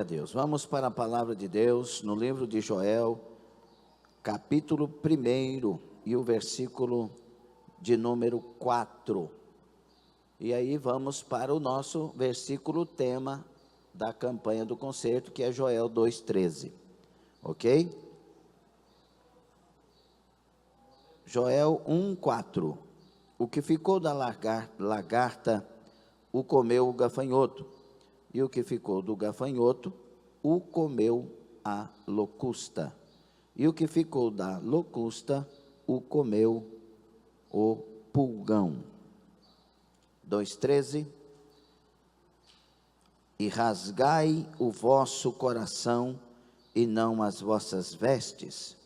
Glória a Deus. Vamos para a palavra de Deus no livro de Joel, capítulo 1 e o versículo de número 4. E aí vamos para o nosso versículo tema da campanha do concerto, que é Joel 2,13. Ok? Joel 1,4. O que ficou da lagarta, o comeu o gafanhoto. E o que ficou do gafanhoto, o comeu a locusta. E o que ficou da locusta, o comeu o pulgão. 2,13. E rasgai o vosso coração, e não as vossas vestes,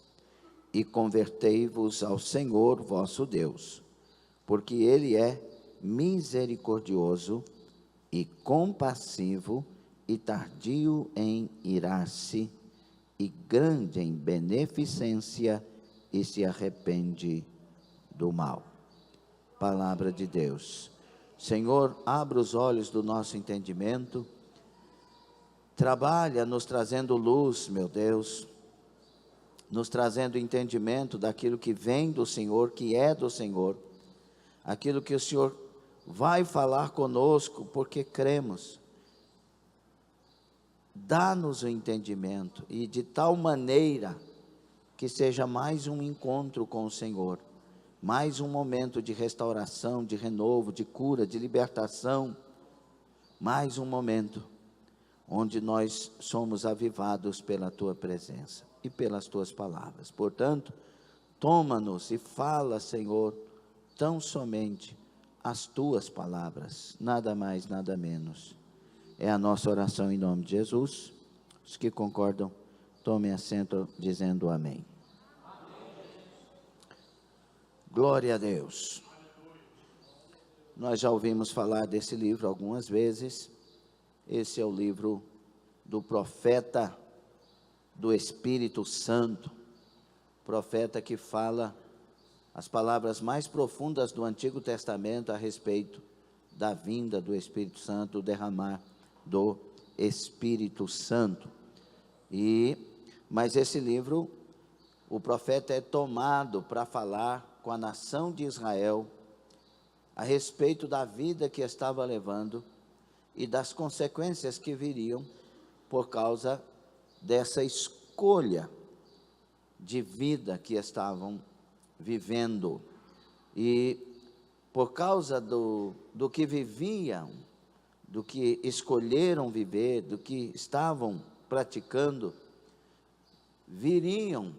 e convertei-vos ao Senhor vosso Deus, porque Ele é misericordioso e compassivo, e tardio em irar-se, e grande em beneficência, e se arrepende do mal. Palavra de Deus. Senhor, abra os olhos do nosso entendimento, trabalha nos trazendo luz, meu Deus, nos trazendo entendimento daquilo que vem do Senhor, que é do Senhor, aquilo que o Senhor vai falar conosco, porque cremos. Dá-nos o entendimento, e de tal maneira que seja mais um encontro com o Senhor, mais um momento de restauração, de renovo, de cura, de libertação, mais um momento onde nós somos avivados pela Tua presença e pelas Tuas palavras. Portanto, toma-nos e fala, Senhor, tão somente as Tuas palavras, nada mais, nada menos. É a nossa oração em nome de Jesus. Os que concordam, tomem assento dizendo amém. Glória a Deus. Nós já ouvimos falar desse livro algumas vezes. Esse é o livro do profeta do Espírito Santo, profeta que fala as palavras mais profundas do Antigo Testamento a respeito da vinda do Espírito Santo, do derramar do Espírito Santo. Mas esse livro, o profeta é tomado para falar com a nação de Israel a respeito da vida que estava levando e das consequências que viriam por causa dessa escolha de vida que estavam vivendo. E por causa do que viviam, do que escolheram viver, do que estavam praticando, viriam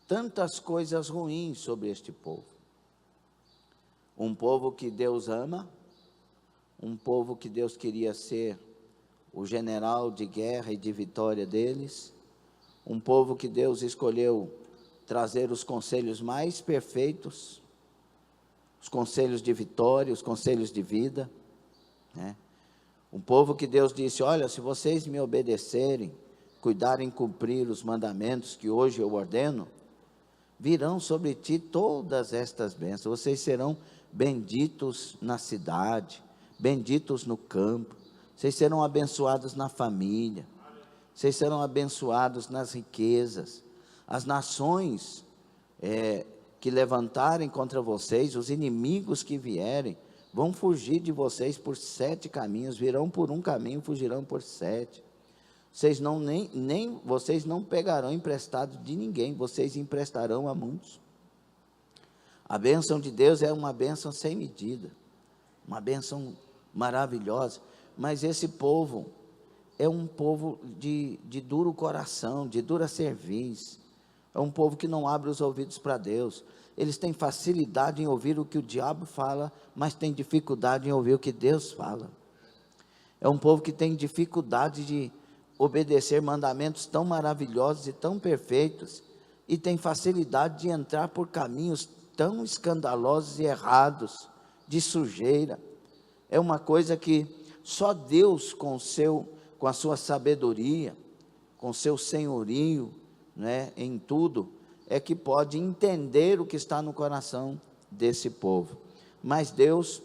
tantas coisas ruins sobre este povo. Um povo que Deus ama, um povo que Deus queria ser o general de guerra e de vitória deles, um povo que Deus escolheu trazer os conselhos mais perfeitos, os conselhos de vitória, os conselhos de vida, né? Um povo que Deus disse: olha, se vocês me obedecerem, cuidarem cumprir os mandamentos que hoje eu ordeno, virão sobre ti todas estas bênçãos. Vocês serão benditos na cidade, benditos no campo, vocês serão abençoados na família, vocês serão abençoados nas riquezas. As nações que levantarem contra vocês, os inimigos que vierem, vão fugir de vocês por 7 caminhos, virão por um caminho, fugirão por 7. Vocês vocês não pegarão emprestado de ninguém, vocês emprestarão a muitos. A bênção de Deus é uma bênção sem medida, uma bênção maravilhosa, mas esse povo é um povo de duro coração, de dura cerviz, é um povo que não abre os ouvidos para Deus. Eles têm facilidade em ouvir o que o diabo fala, mas têm dificuldade em ouvir o que Deus fala. É um povo que tem dificuldade de obedecer mandamentos tão maravilhosos e tão perfeitos, e tem facilidade de entrar por caminhos tão escandalosos e errados, de sujeira. É uma coisa que só Deus, com a sua sabedoria, com o seu senhorio, né, em tudo, é que pode entender o que está no coração desse povo. Mas Deus,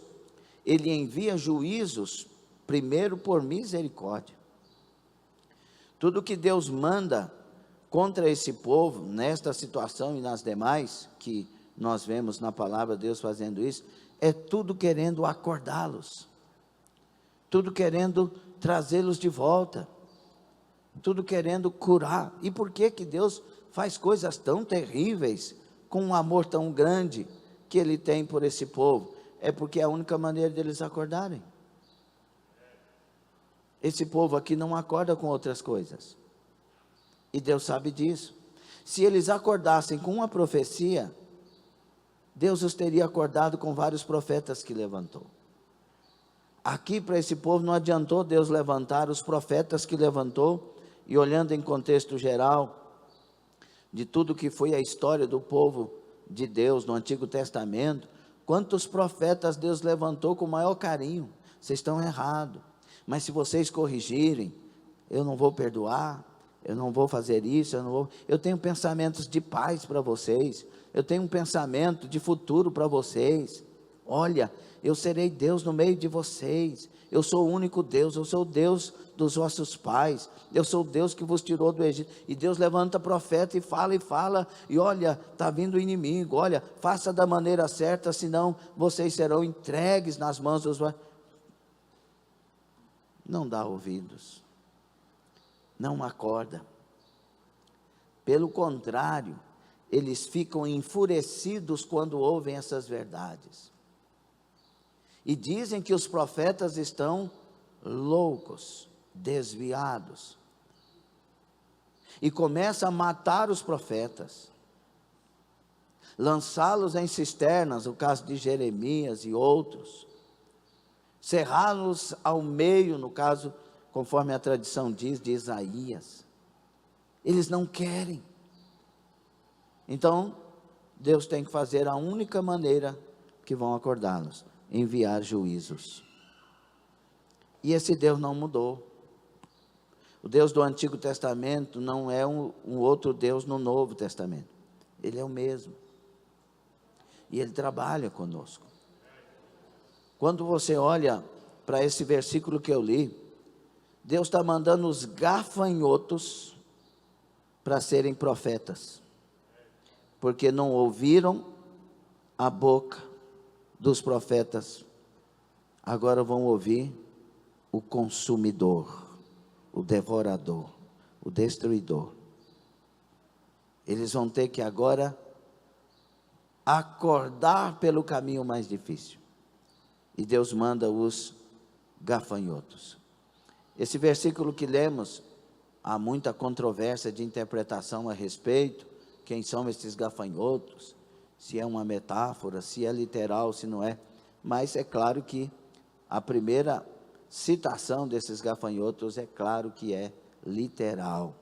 Ele envia juízos, primeiro por misericórdia. Tudo que Deus manda contra esse povo, nesta situação e nas demais, que nós vemos na palavra Deus fazendo isso, é tudo querendo acordá-los, tudo querendo trazê-los de volta, tudo querendo curar. E por que Deus faz coisas tão terríveis, com um amor tão grande que Ele tem por esse povo? É porque é a única maneira deles acordarem. Esse povo aqui não acorda com outras coisas, e Deus sabe disso. Se eles acordassem com uma profecia, Deus os teria acordado com vários profetas que levantou. Aqui para esse povo não adiantou Deus levantar os profetas que levantou, e olhando em contexto geral, de tudo que foi a história do povo de Deus no Antigo Testamento, quantos profetas Deus levantou com o maior carinho. Vocês estão errados, mas se vocês corrigirem, eu não vou perdoar, eu não vou fazer isso, eu tenho pensamentos de paz para vocês, eu tenho um pensamento de futuro para vocês. Olha, eu serei Deus no meio de vocês, eu sou o único Deus, eu sou o Deus dos vossos pais, eu sou o Deus que vos tirou do Egito. E Deus levanta profeta e fala, e olha, está vindo o inimigo, olha, faça da maneira certa, senão vocês serão entregues nas mãos dos... Não dá ouvidos, não acorda, pelo contrário, eles ficam enfurecidos quando ouvem essas verdades, e dizem que os profetas estão loucos, desviados, e começa a matar os profetas, lançá-los em cisternas, o caso de Jeremias e outros, cerrá-los ao meio, no caso, conforme a tradição diz, de Isaías. Eles não querem. Então, Deus tem que fazer a única maneira que vão acordá-los: enviar juízos. E esse Deus não mudou. O Deus do Antigo Testamento não é um outro Deus no Novo Testamento. Ele é o mesmo. E Ele trabalha conosco. Quando você olha para esse versículo que eu li, Deus está mandando os gafanhotos para serem profetas, porque não ouviram a boca dos profetas. Agora vão ouvir o consumidor, o devorador, o destruidor. Eles vão ter que agora acordar pelo caminho mais difícil. E Deus manda os gafanhotos. Esse versículo que lemos, há muita controvérsia de interpretação a respeito. Quem são esses gafanhotos? Se é uma metáfora, se é literal, se não é. Mas é claro que a primeira citação desses gafanhotos é claro que é literal.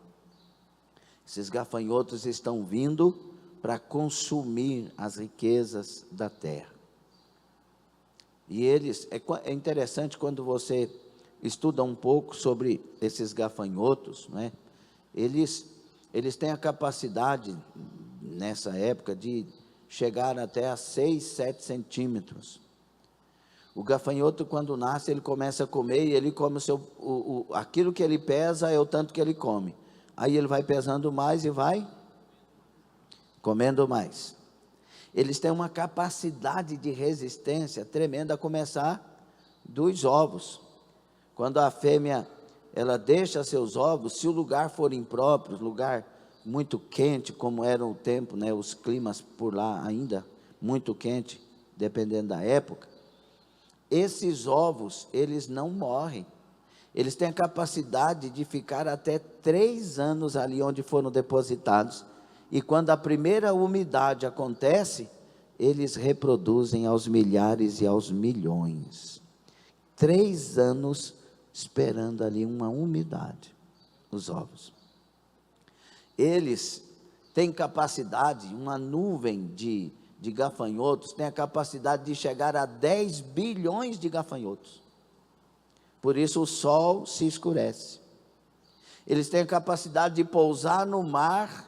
Esses gafanhotos estão vindo para consumir as riquezas da terra. E eles, é interessante quando você estuda um pouco sobre esses gafanhotos, né? Eles têm a capacidade, nessa época, de chegar até a 6, 7 centímetros. O gafanhoto, quando nasce, ele começa a comer, e ele come aquilo que ele pesa é o tanto que ele come. Aí ele vai pesando mais e vai comendo mais. Eles têm uma capacidade de resistência tremenda, a começar dos ovos. Quando a fêmea, ela deixa seus ovos, se o lugar for impróprio, lugar muito quente, como era o tempo, né, os climas por lá ainda, muito quente, dependendo da época, esses ovos, eles não morrem. Eles têm a capacidade de ficar até 3 anos ali onde foram depositados. E quando a primeira umidade acontece, eles reproduzem aos milhares e aos milhões. 3 anos esperando ali uma umidade, os ovos. Eles têm capacidade, uma nuvem de gafanhotos tem a capacidade de chegar a 10 bilhões de gafanhotos. Por isso o sol se escurece. Eles têm a capacidade de pousar no mar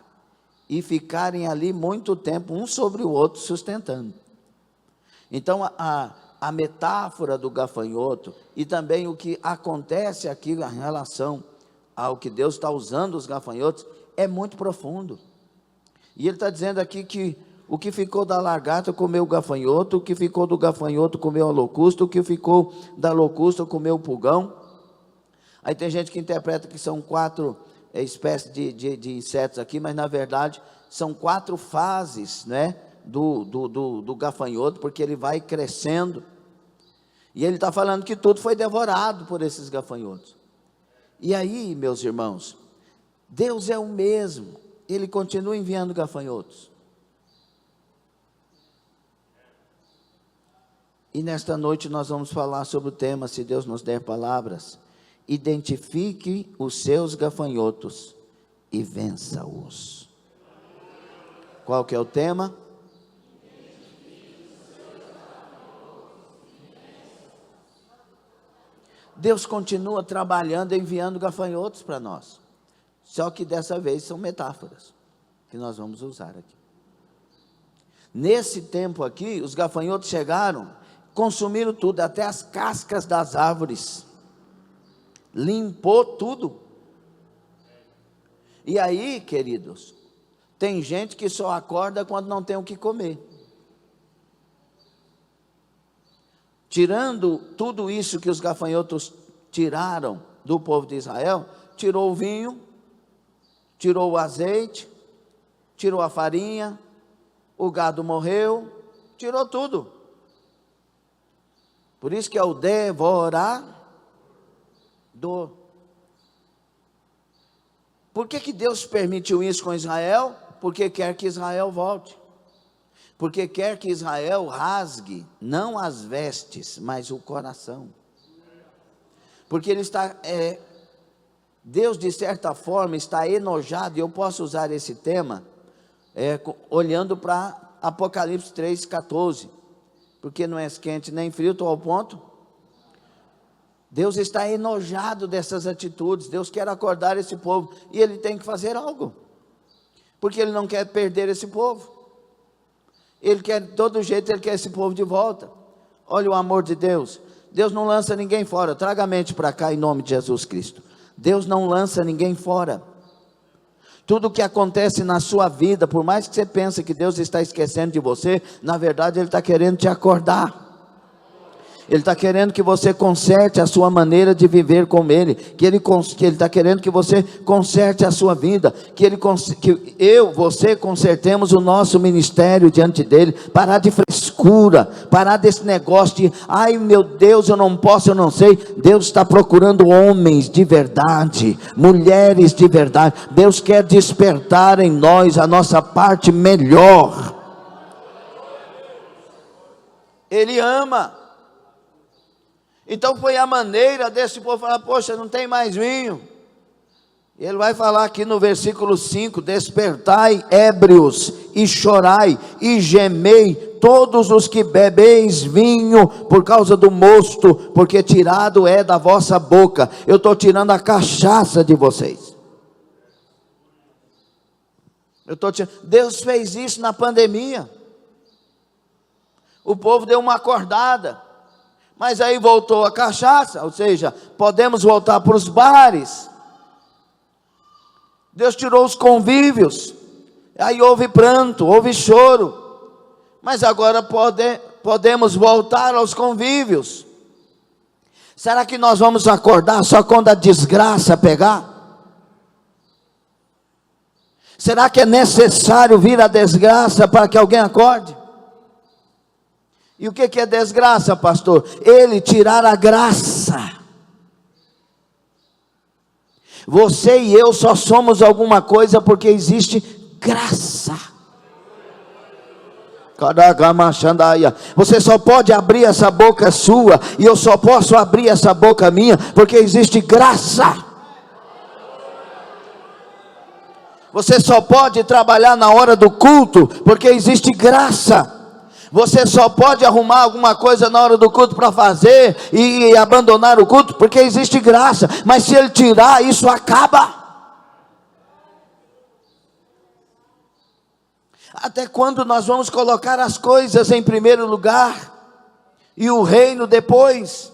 e ficarem ali muito tempo, um sobre o outro, sustentando. Então, a metáfora do gafanhoto, e também o que acontece aqui em relação ao que Deus está usando os gafanhotos é muito profundo. E ele está dizendo aqui que o que ficou da lagarta comeu o gafanhoto, o que ficou do gafanhoto comeu a locusta, o que ficou da locusta comeu o pulgão. Aí tem gente que interpreta que são 4 espécies de insetos aqui, mas na verdade são 4 fases, né, do gafanhoto, porque ele vai crescendo. E ele está falando que tudo foi devorado por esses gafanhotos. E aí, meus irmãos, Deus é o mesmo, Ele continua enviando gafanhotos. E nesta noite nós vamos falar sobre o tema, se Deus nos der palavras, identifique os seus gafanhotos e vença-os. Qual que é o tema? Deus continua trabalhando, enviando gafanhotos para nós. Só que dessa vez são metáforas que nós vamos usar aqui. Nesse tempo aqui, os gafanhotos chegaram, consumiram tudo, até as cascas das árvores. Limpou tudo. E aí, queridos, tem gente que só acorda quando não tem o que comer. Tirando tudo isso que os gafanhotos tiraram do povo de Israel, tirou o vinho, tirou o azeite, tirou a farinha, o gado morreu, tirou tudo. Por isso que é o devorador. Por que Deus permitiu isso com Israel? Porque quer que Israel volte. Porque quer que Israel rasgue, não as vestes, mas o coração. Porque ele está, Deus de certa forma está enojado, e eu posso usar esse tema, olhando para Apocalipse 3,14. Porque não é quente nem frio, estou ao ponto. Deus está enojado dessas atitudes, Deus quer acordar esse povo, e Ele tem que fazer algo. Porque Ele não quer perder esse povo. Ele quer, de todo jeito, Ele quer esse povo de volta. Olha o amor de Deus. Deus não lança ninguém fora. Traga a mente para cá em nome de Jesus Cristo. Deus não lança ninguém fora. Tudo o que acontece na sua vida, por mais que você pense que Deus está esquecendo de você, na verdade Ele está querendo te acordar. Ele está querendo que você conserte a sua maneira de viver com Ele, que Ele está querendo que você conserte a sua vida, que você consertemos o nosso ministério diante dEle, parar de frescura, parar desse negócio de, ai meu Deus, eu não posso, eu não sei. Deus está procurando homens de verdade, mulheres de verdade. Deus quer despertar em nós a nossa parte melhor. Ele ama. Então foi a maneira desse povo falar, poxa, não tem mais vinho. E ele vai falar aqui no versículo 5, despertai ébrios, e chorai, e gemei, todos os que bebeis vinho, por causa do mosto, porque tirado é da vossa boca. Eu estou tirando a cachaça de vocês. Deus fez isso na pandemia. O povo deu uma acordada. Mas aí voltou a cachaça, ou seja, podemos voltar para os bares. Deus tirou os convívios, aí houve pranto, houve choro, mas agora podemos voltar aos convívios. Será que nós vamos acordar só quando a desgraça pegar? Será que é necessário vir a desgraça para que alguém acorde? E o que é desgraça, pastor? Ele tirar a graça. Você e eu só somos alguma coisa porque existe graça. Você só pode abrir essa boca sua, e eu só posso abrir essa boca minha, porque existe graça. Você só pode trabalhar na hora do culto, porque existe graça. Você só pode arrumar alguma coisa na hora do culto para fazer e abandonar o culto, porque existe graça. Mas se Ele tirar, isso acaba. Até quando nós vamos colocar as coisas em primeiro lugar e o reino depois?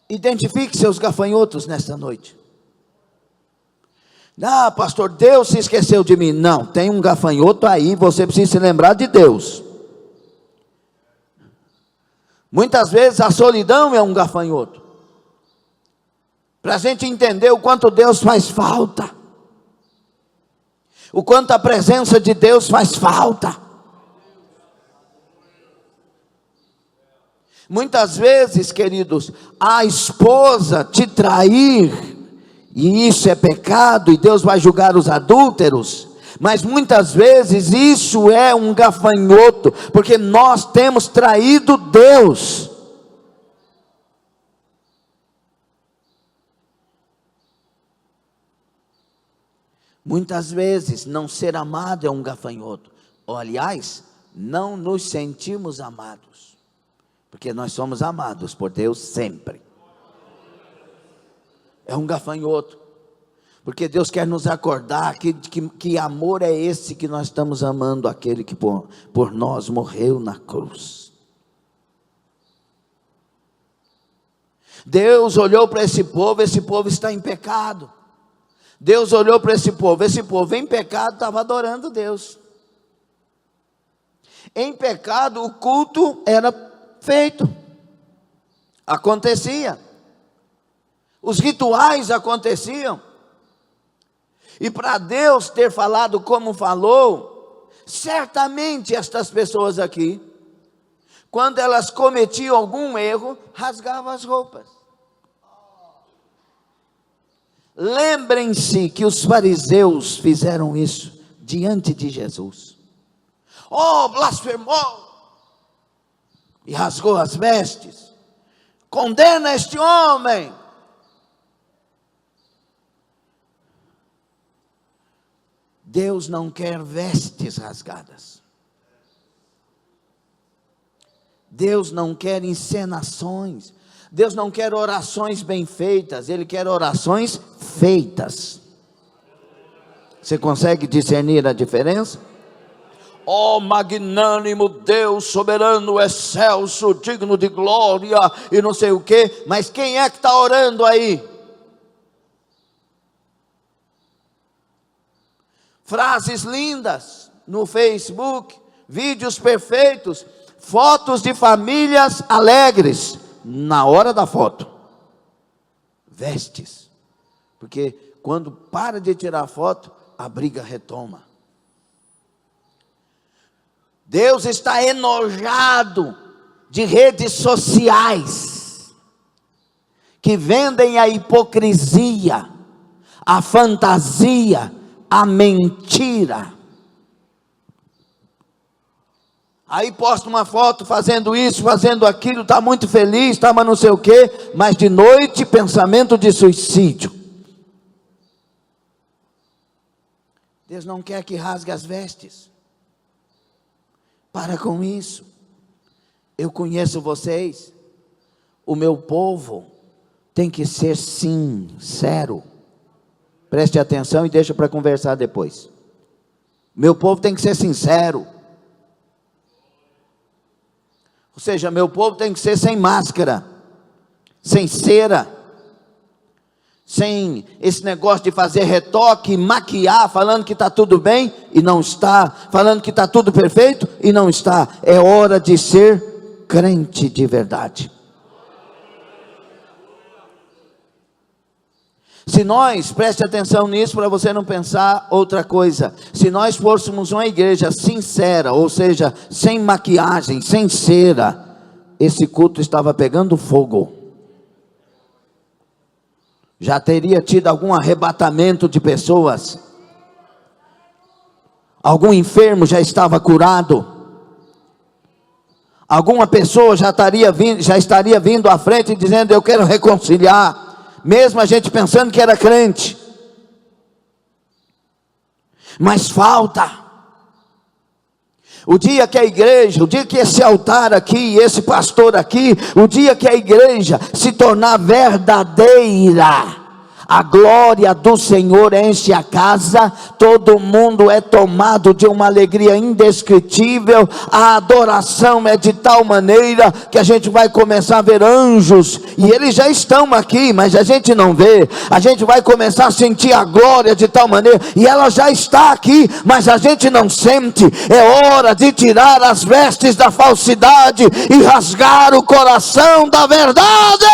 Identifique seus gafanhotos nesta noite. Ah, pastor, Deus se esqueceu de mim. Não, tem um gafanhoto aí, você precisa se lembrar de Deus. Muitas vezes a solidão é um gafanhoto. Para a gente entender o quanto Deus faz falta. O quanto a presença de Deus faz falta. Muitas vezes, queridos, a esposa te trair, e isso é pecado, e Deus vai julgar os adúlteros, mas muitas vezes isso é um gafanhoto, porque nós temos traído Deus. Muitas vezes não ser amado é um gafanhoto, ou aliás, não nos sentimos amados, porque nós somos amados por Deus sempre. É um gafanhoto, porque Deus quer nos acordar que amor é esse que nós estamos amando, aquele que por nós morreu na cruz. Deus olhou para esse povo está em pecado. Deus olhou para esse povo em pecado estava adorando Deus. Em pecado o culto era feito, acontecia. Os rituais aconteciam. E para Deus ter falado como falou, certamente estas pessoas aqui, quando elas cometiam algum erro, rasgavam as roupas. Lembrem-se que os fariseus fizeram isso diante de Jesus. Oh, blasfemou! E rasgou as vestes. Condena este homem. Deus não quer vestes rasgadas. Deus não quer encenações. Deus não quer orações bem feitas. Ele quer orações feitas. Você consegue discernir a diferença? Ó magnânimo Deus, soberano, excelso, digno de glória e não sei o que. Mas quem é que está orando aí? Frases lindas no Facebook, vídeos perfeitos, fotos de famílias alegres. Na hora da foto, vestes, porque quando para de tirar foto, a briga retoma. Deus está enojado de redes sociais, que vendem a hipocrisia, a fantasia, a mentira. Aí posta uma foto fazendo isso, fazendo aquilo, está muito feliz, está mas não sei o quê, mas de noite pensamento de suicídio. Deus não quer que rasgue as vestes. Para com isso. Eu conheço vocês. O meu povo tem que ser sincero. Preste atenção e deixa para conversar depois. Meu povo tem que ser sincero. Ou seja, meu povo tem que ser sem máscara, sem cera, sem esse negócio de fazer retoque, maquiar, falando que está tudo bem e não está, falando que está tudo perfeito e não está. É hora de ser crente de verdade. Se nós, preste atenção nisso para você não pensar outra coisa, se nós fôssemos uma igreja sincera, ou seja, sem maquiagem, sem cera, esse culto estava pegando fogo, já teria tido algum arrebatamento de pessoas, algum enfermo já estava curado, alguma pessoa já estaria vindo à frente dizendo: eu quero reconciliar, mesmo a gente pensando que era crente. Mas falta. O dia que a igreja, o dia que esse altar aqui, esse pastor aqui, o dia que a igreja se tornar verdadeira, a glória do Senhor enche a casa, todo mundo é tomado de uma alegria indescritível, a adoração é de tal maneira que a gente vai começar a ver anjos, e eles já estão aqui, mas a gente não vê. A gente vai começar a sentir a glória de tal maneira, e ela já está aqui, mas a gente não sente. É hora de tirar as vestes da falsidade e rasgar o coração da verdade.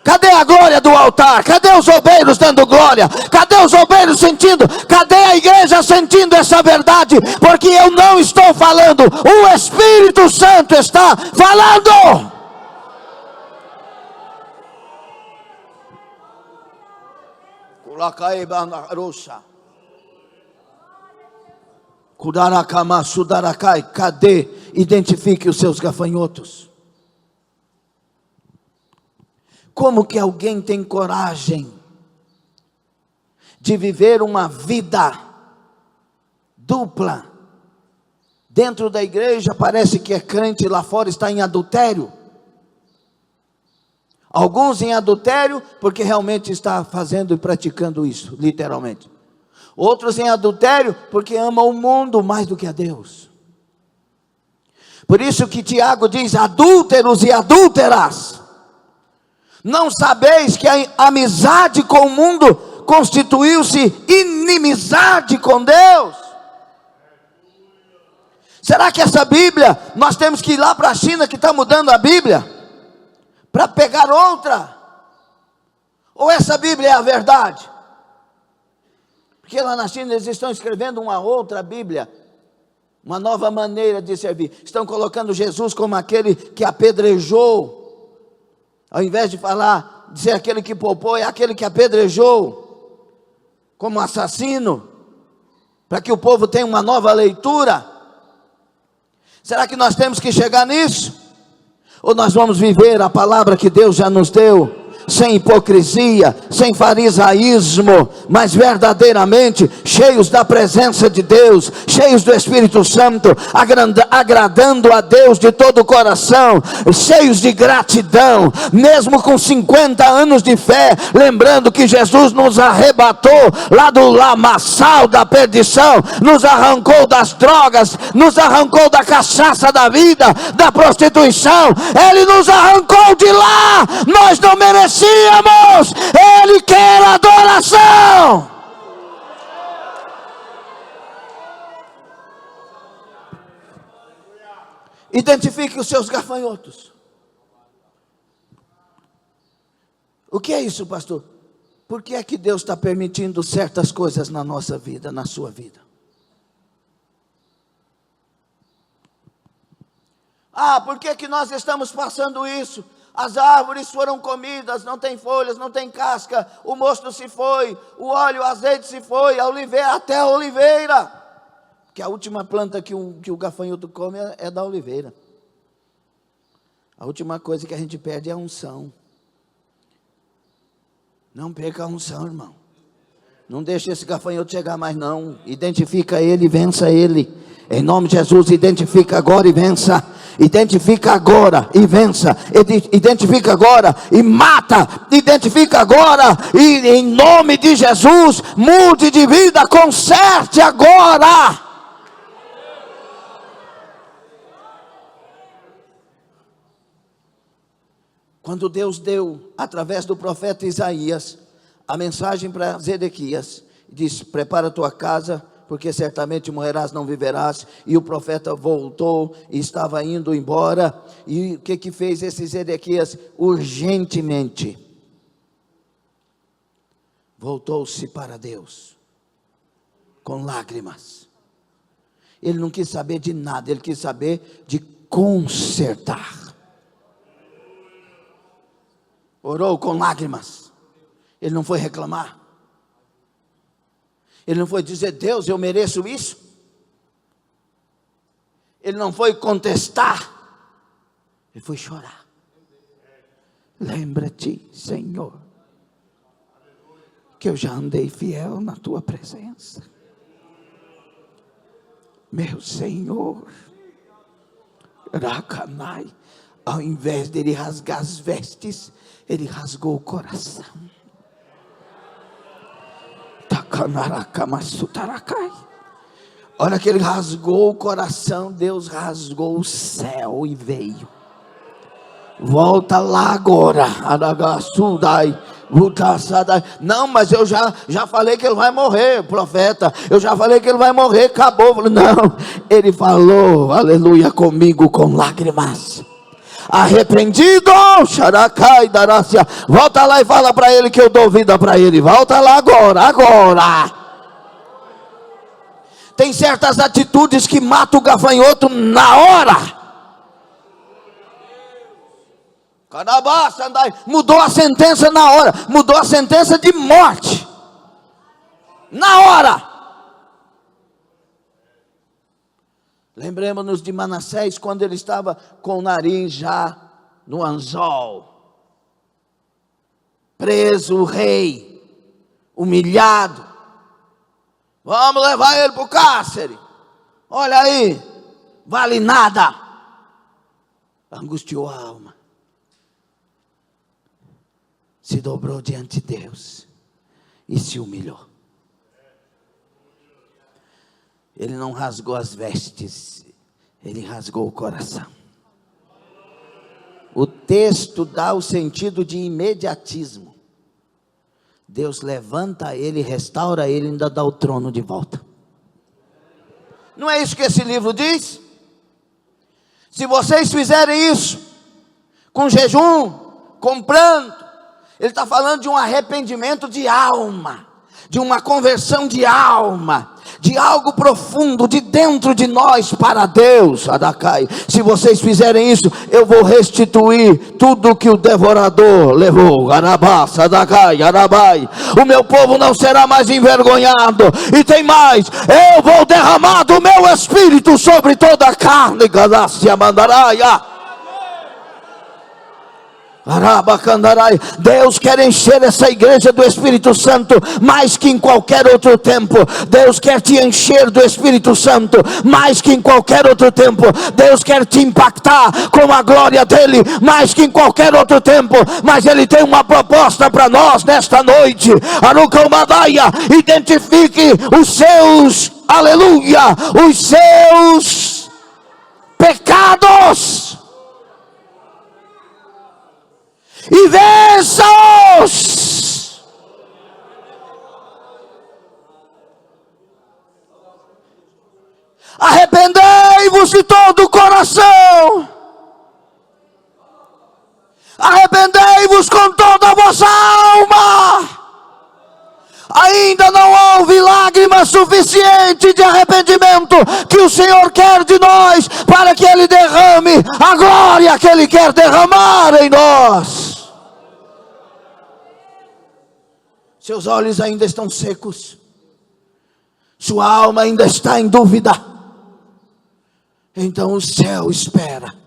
Cadê a glória do altar? Cadê os obreiros dando glória? Cadê os obreiros sentindo? Cadê a igreja sentindo essa verdade? Porque eu não estou falando, o Espírito Santo está falando. Cadê? Identifique os seus gafanhotos. Como que alguém tem coragem de viver uma vida dupla? Dentro da igreja parece que é crente, lá fora está em adultério. Alguns em adultério porque realmente está fazendo e praticando isso, literalmente. Outros em adultério porque amam o mundo mais do que a Deus. Por isso que Tiago diz: adúlteros e adúlteras, não sabeis que a amizade com o mundo constituiu-se inimizade com Deus? Será que essa Bíblia, nós temos que ir lá para a China que está mudando a Bíblia, para pegar outra? Ou essa Bíblia é a verdade? Porque lá na China eles estão escrevendo uma outra Bíblia, uma nova maneira de servir. Estão colocando Jesus como aquele que apedrejou. Ao invés de falar, de ser aquele que poupou, é aquele que apedrejou, como assassino, para que o povo tenha uma nova leitura. Será que nós temos que chegar nisso? Ou nós vamos viver a palavra que Deus já nos deu, sem hipocrisia, sem farisaísmo, mas verdadeiramente cheios da presença de Deus, cheios do Espírito Santo, agradando a Deus de todo o coração, cheios de gratidão, mesmo com 50 anos de fé, lembrando que Jesus nos arrebatou lá do lamaçal da perdição, nos arrancou das drogas, nos arrancou da cachaça da vida, da prostituição. Ele nos arrancou de lá. Nós não merecemos. Ele quer adoração. Identifique os seus gafanhotos. O que é isso, pastor? Por que é que Deus está permitindo certas coisas na nossa vida, na sua vida? Por que é que nós estamos passando isso? As árvores foram comidas, não tem folhas, não tem casca, o mosto se foi, o óleo, o azeite se foi, a oliveira, até a oliveira. Porque a última planta que o gafanhoto come é da oliveira. A última coisa que a gente perde é a unção. Não perca a unção, irmão. Não deixe esse gafanhoto chegar mais não. Identifica ele e vença ele. Em nome de Jesus, identifica agora e vença. Identifica agora e vença. Identifica agora e mata. Identifica agora e em nome de Jesus, mude de vida, conserte agora. Quando Deus deu, através do profeta Isaías, a mensagem para Zedequias, disse: prepara a tua casa, porque certamente morrerás, não viverás. E o profeta voltou e estava indo embora. E o que fez esse Zedequias? Urgentemente voltou-se para Deus, com lágrimas. Ele não quis saber de nada, ele quis saber de consertar. Orou com lágrimas. Ele não foi reclamar. Ele não foi dizer: Deus, eu mereço isso. Ele não foi contestar. Ele foi chorar. Lembra-te, Senhor, que eu já andei fiel na tua presença. Meu Senhor, Racanai, ao invés dele rasgar as vestes, ele rasgou o coração. Olha que ele rasgou o coração, Deus rasgou o céu e veio. Volta lá agora. Não, mas eu já falei que ele vai morrer, profeta. Eu já falei que ele vai morrer, acabou. Não, ele falou, aleluia, comigo com lágrimas. Arrependido, xaracai, darácia. Volta lá e fala para ele que eu dou vida para ele. Volta lá agora. Tem certas atitudes que matam o gafanhoto na hora. Mudou a sentença na hora. Mudou a sentença de morte na hora. Lembremos-nos de Manassés, quando ele estava com o nariz já no anzol, preso, o rei, humilhado. Vamos levar ele para o cárcere. Olha aí, vale nada. Angustiou a alma. Se dobrou diante de Deus e se humilhou. Ele não rasgou as vestes, ele rasgou o coração. O texto dá o sentido de imediatismo. Deus levanta ele, restaura ele e ainda dá o trono de volta. Não é isso que esse livro diz? Se vocês fizerem isso, com jejum, com pranto, ele está falando de um arrependimento de alma, de uma conversão de alma, de algo profundo de dentro de nós para Deus. Adacai, se vocês fizerem isso, eu vou restituir tudo que o devorador levou. Arabá, Sadacai, Arabai. O meu povo não será mais envergonhado. E tem mais, eu vou derramar do meu espírito sobre toda a carne. Galácia Mandaraia. Deus quer encher essa igreja do Espírito Santo mais que em qualquer outro tempo. Deus quer te encher do Espírito Santo mais que em qualquer outro tempo. Deus quer te impactar com a glória dele mais que em qualquer outro tempo. Mas ele tem uma proposta para nós nesta noite. Arucalmadaia, identifique os seus, aleluia, os seus pecados e vença-os. Arrependei-vos de todo o coração. Arrependei-vos com toda a vossa alma. Ainda não houve lágrimas suficientes de arrependimento que o Senhor quer de nós, para que Ele derrame a glória que Ele quer derramar em nós. Seus olhos ainda estão secos, sua alma ainda está em dúvida, então o céu espera.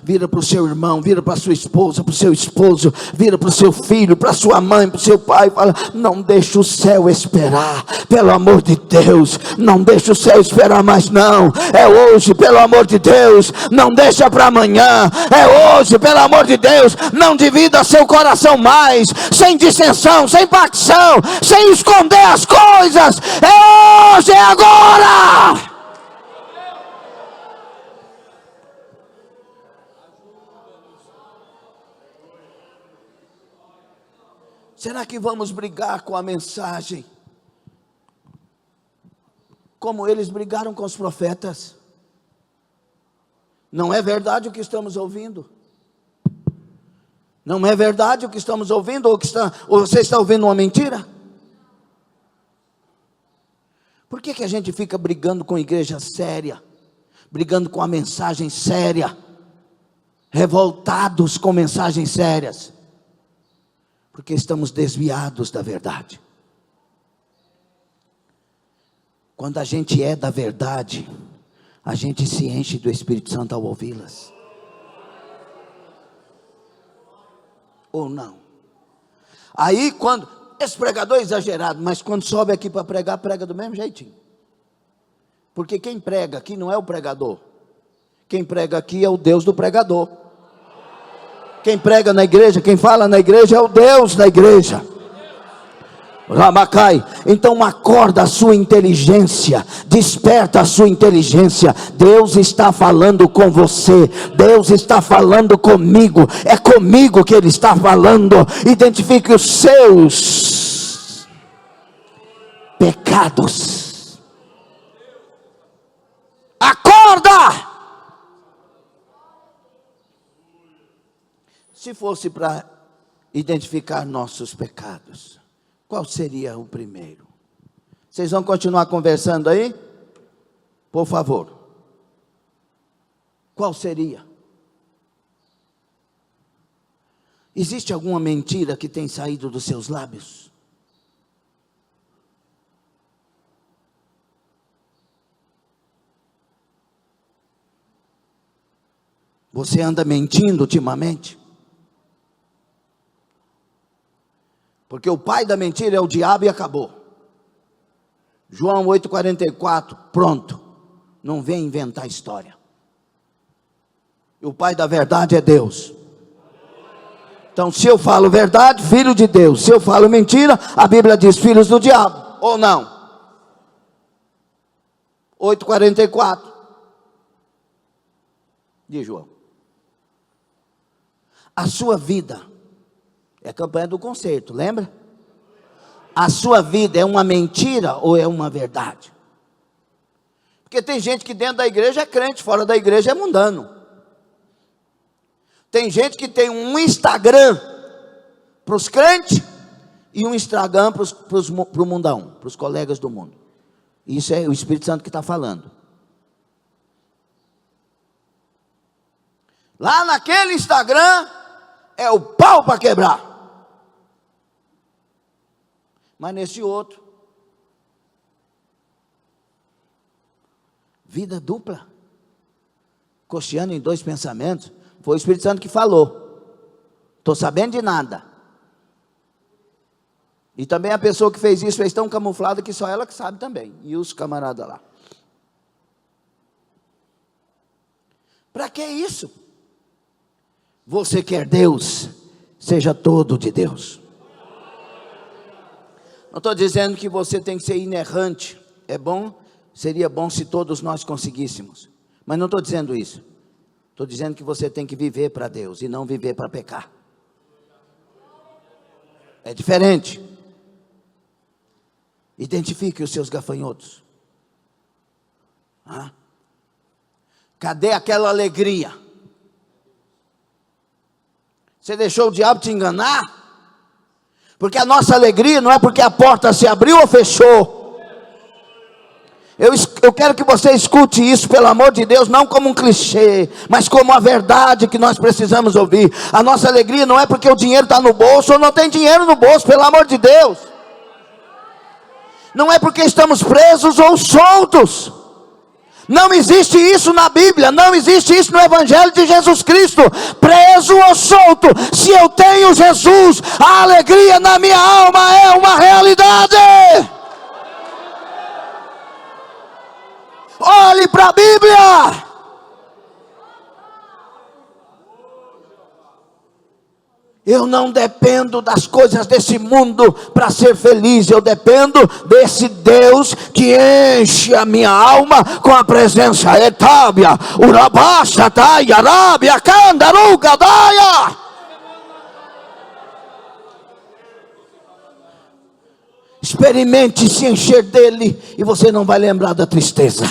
Vira para o seu irmão, vira para a sua esposa, para o seu esposo, vira para o seu filho, para a sua mãe, para o seu pai, fala: não deixa o céu esperar, pelo amor de Deus, não deixa o céu esperar mais não, é hoje, pelo amor de Deus, não deixa para amanhã, é hoje, pelo amor de Deus, não divida seu coração mais, sem dissensão, sem facção, sem esconder as coisas, é hoje, é agora. Será que vamos brigar com a mensagem como eles brigaram com os profetas? Não é verdade o que estamos ouvindo? Não é verdade o que estamos ouvindo? Ou você está ouvindo uma mentira? Por que a gente fica brigando com a igreja séria? Brigando com a mensagem séria? Revoltados com mensagens sérias? Porque estamos desviados da verdade. Quando a gente é da verdade, a gente se enche do Espírito Santo ao ouvi-las. Ou não? Aí quando, esse pregador é exagerado, mas quando sobe aqui para pregar, prega do mesmo jeitinho. Porque quem prega aqui não é o pregador. Quem prega aqui é o Deus do pregador. Quem prega na igreja, quem fala na igreja é o Deus da igreja. Ramacai. Então acorda a sua inteligência, desperta a sua inteligência. Deus está falando com você, Deus está falando comigo, é comigo que Ele está falando. Identifique os seus pecados. Acorda! Se fosse para identificar nossos pecados, qual seria o primeiro? Vocês vão continuar conversando aí? Por favor. Qual seria? Existe alguma mentira que tem saído dos seus lábios? Você anda mentindo ultimamente? Porque o pai da mentira é o diabo e acabou. João 8,44, pronto. Não vem inventar história. E o pai da verdade é Deus. Então, se eu falo verdade, filho de Deus. Se eu falo mentira, a Bíblia diz filhos do diabo. Ou não? 8,44. Diz João. A sua vida é a campanha do concerto, lembra? A sua vida é uma mentira ou é uma verdade? Porque tem gente que dentro da igreja é crente, fora da igreja é mundano. Tem gente que tem um Instagram para os crentes e um Instagram para o mundão, para os colegas do mundo. Isso é o Espírito Santo que está falando. Lá naquele Instagram é o pau para quebrar. Mas nesse outro, vida dupla, cocheando em dois pensamentos. Foi o Espírito Santo que falou. Estou sabendo de nada. E também a pessoa que fez isso fez tão camuflada que só ela que sabe também. E os camaradas lá. Para que isso? Você quer Deus? Seja todo de Deus. Não estou dizendo que você tem que ser inerrante. É bom, seria bom se todos nós conseguíssemos. Mas não estou dizendo isso. Estou dizendo que você tem que viver para Deus e não viver para pecar. É diferente. Identifique os seus gafanhotos. Cadê aquela alegria? Você deixou o diabo te enganar? Porque a nossa alegria não é porque a porta se abriu ou fechou. Eu quero que você escute isso, pelo amor de Deus, não como um clichê, mas como a verdade que nós precisamos ouvir. A nossa alegria não é porque o dinheiro está no bolso ou não tem dinheiro no bolso, pelo amor de Deus. Não é porque estamos presos ou soltos. Não existe isso na Bíblia, não existe isso no Evangelho de Jesus Cristo. Preso ou solto, se eu tenho Jesus, a alegria na minha alma é uma realidade. Olhe para a Bíblia. Eu não dependo das coisas desse mundo para ser feliz. Eu dependo desse Deus que enche a minha alma com a presença. Etábia, Urabasha, Taia, Arábia, Candaruga, Daia. Experimente se encher dele e você não vai lembrar da tristeza.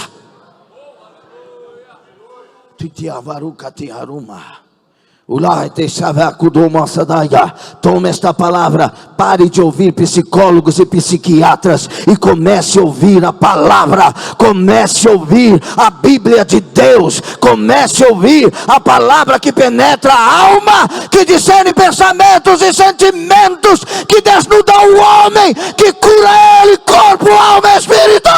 Tome esta palavra. Pare de ouvir psicólogos e psiquiatras e comece a ouvir a palavra. Comece a ouvir a Bíblia de Deus. Comece a ouvir a palavra que penetra a alma, que discerne pensamentos e sentimentos, que desnuda o homem, que cura ele, corpo, alma e espírito.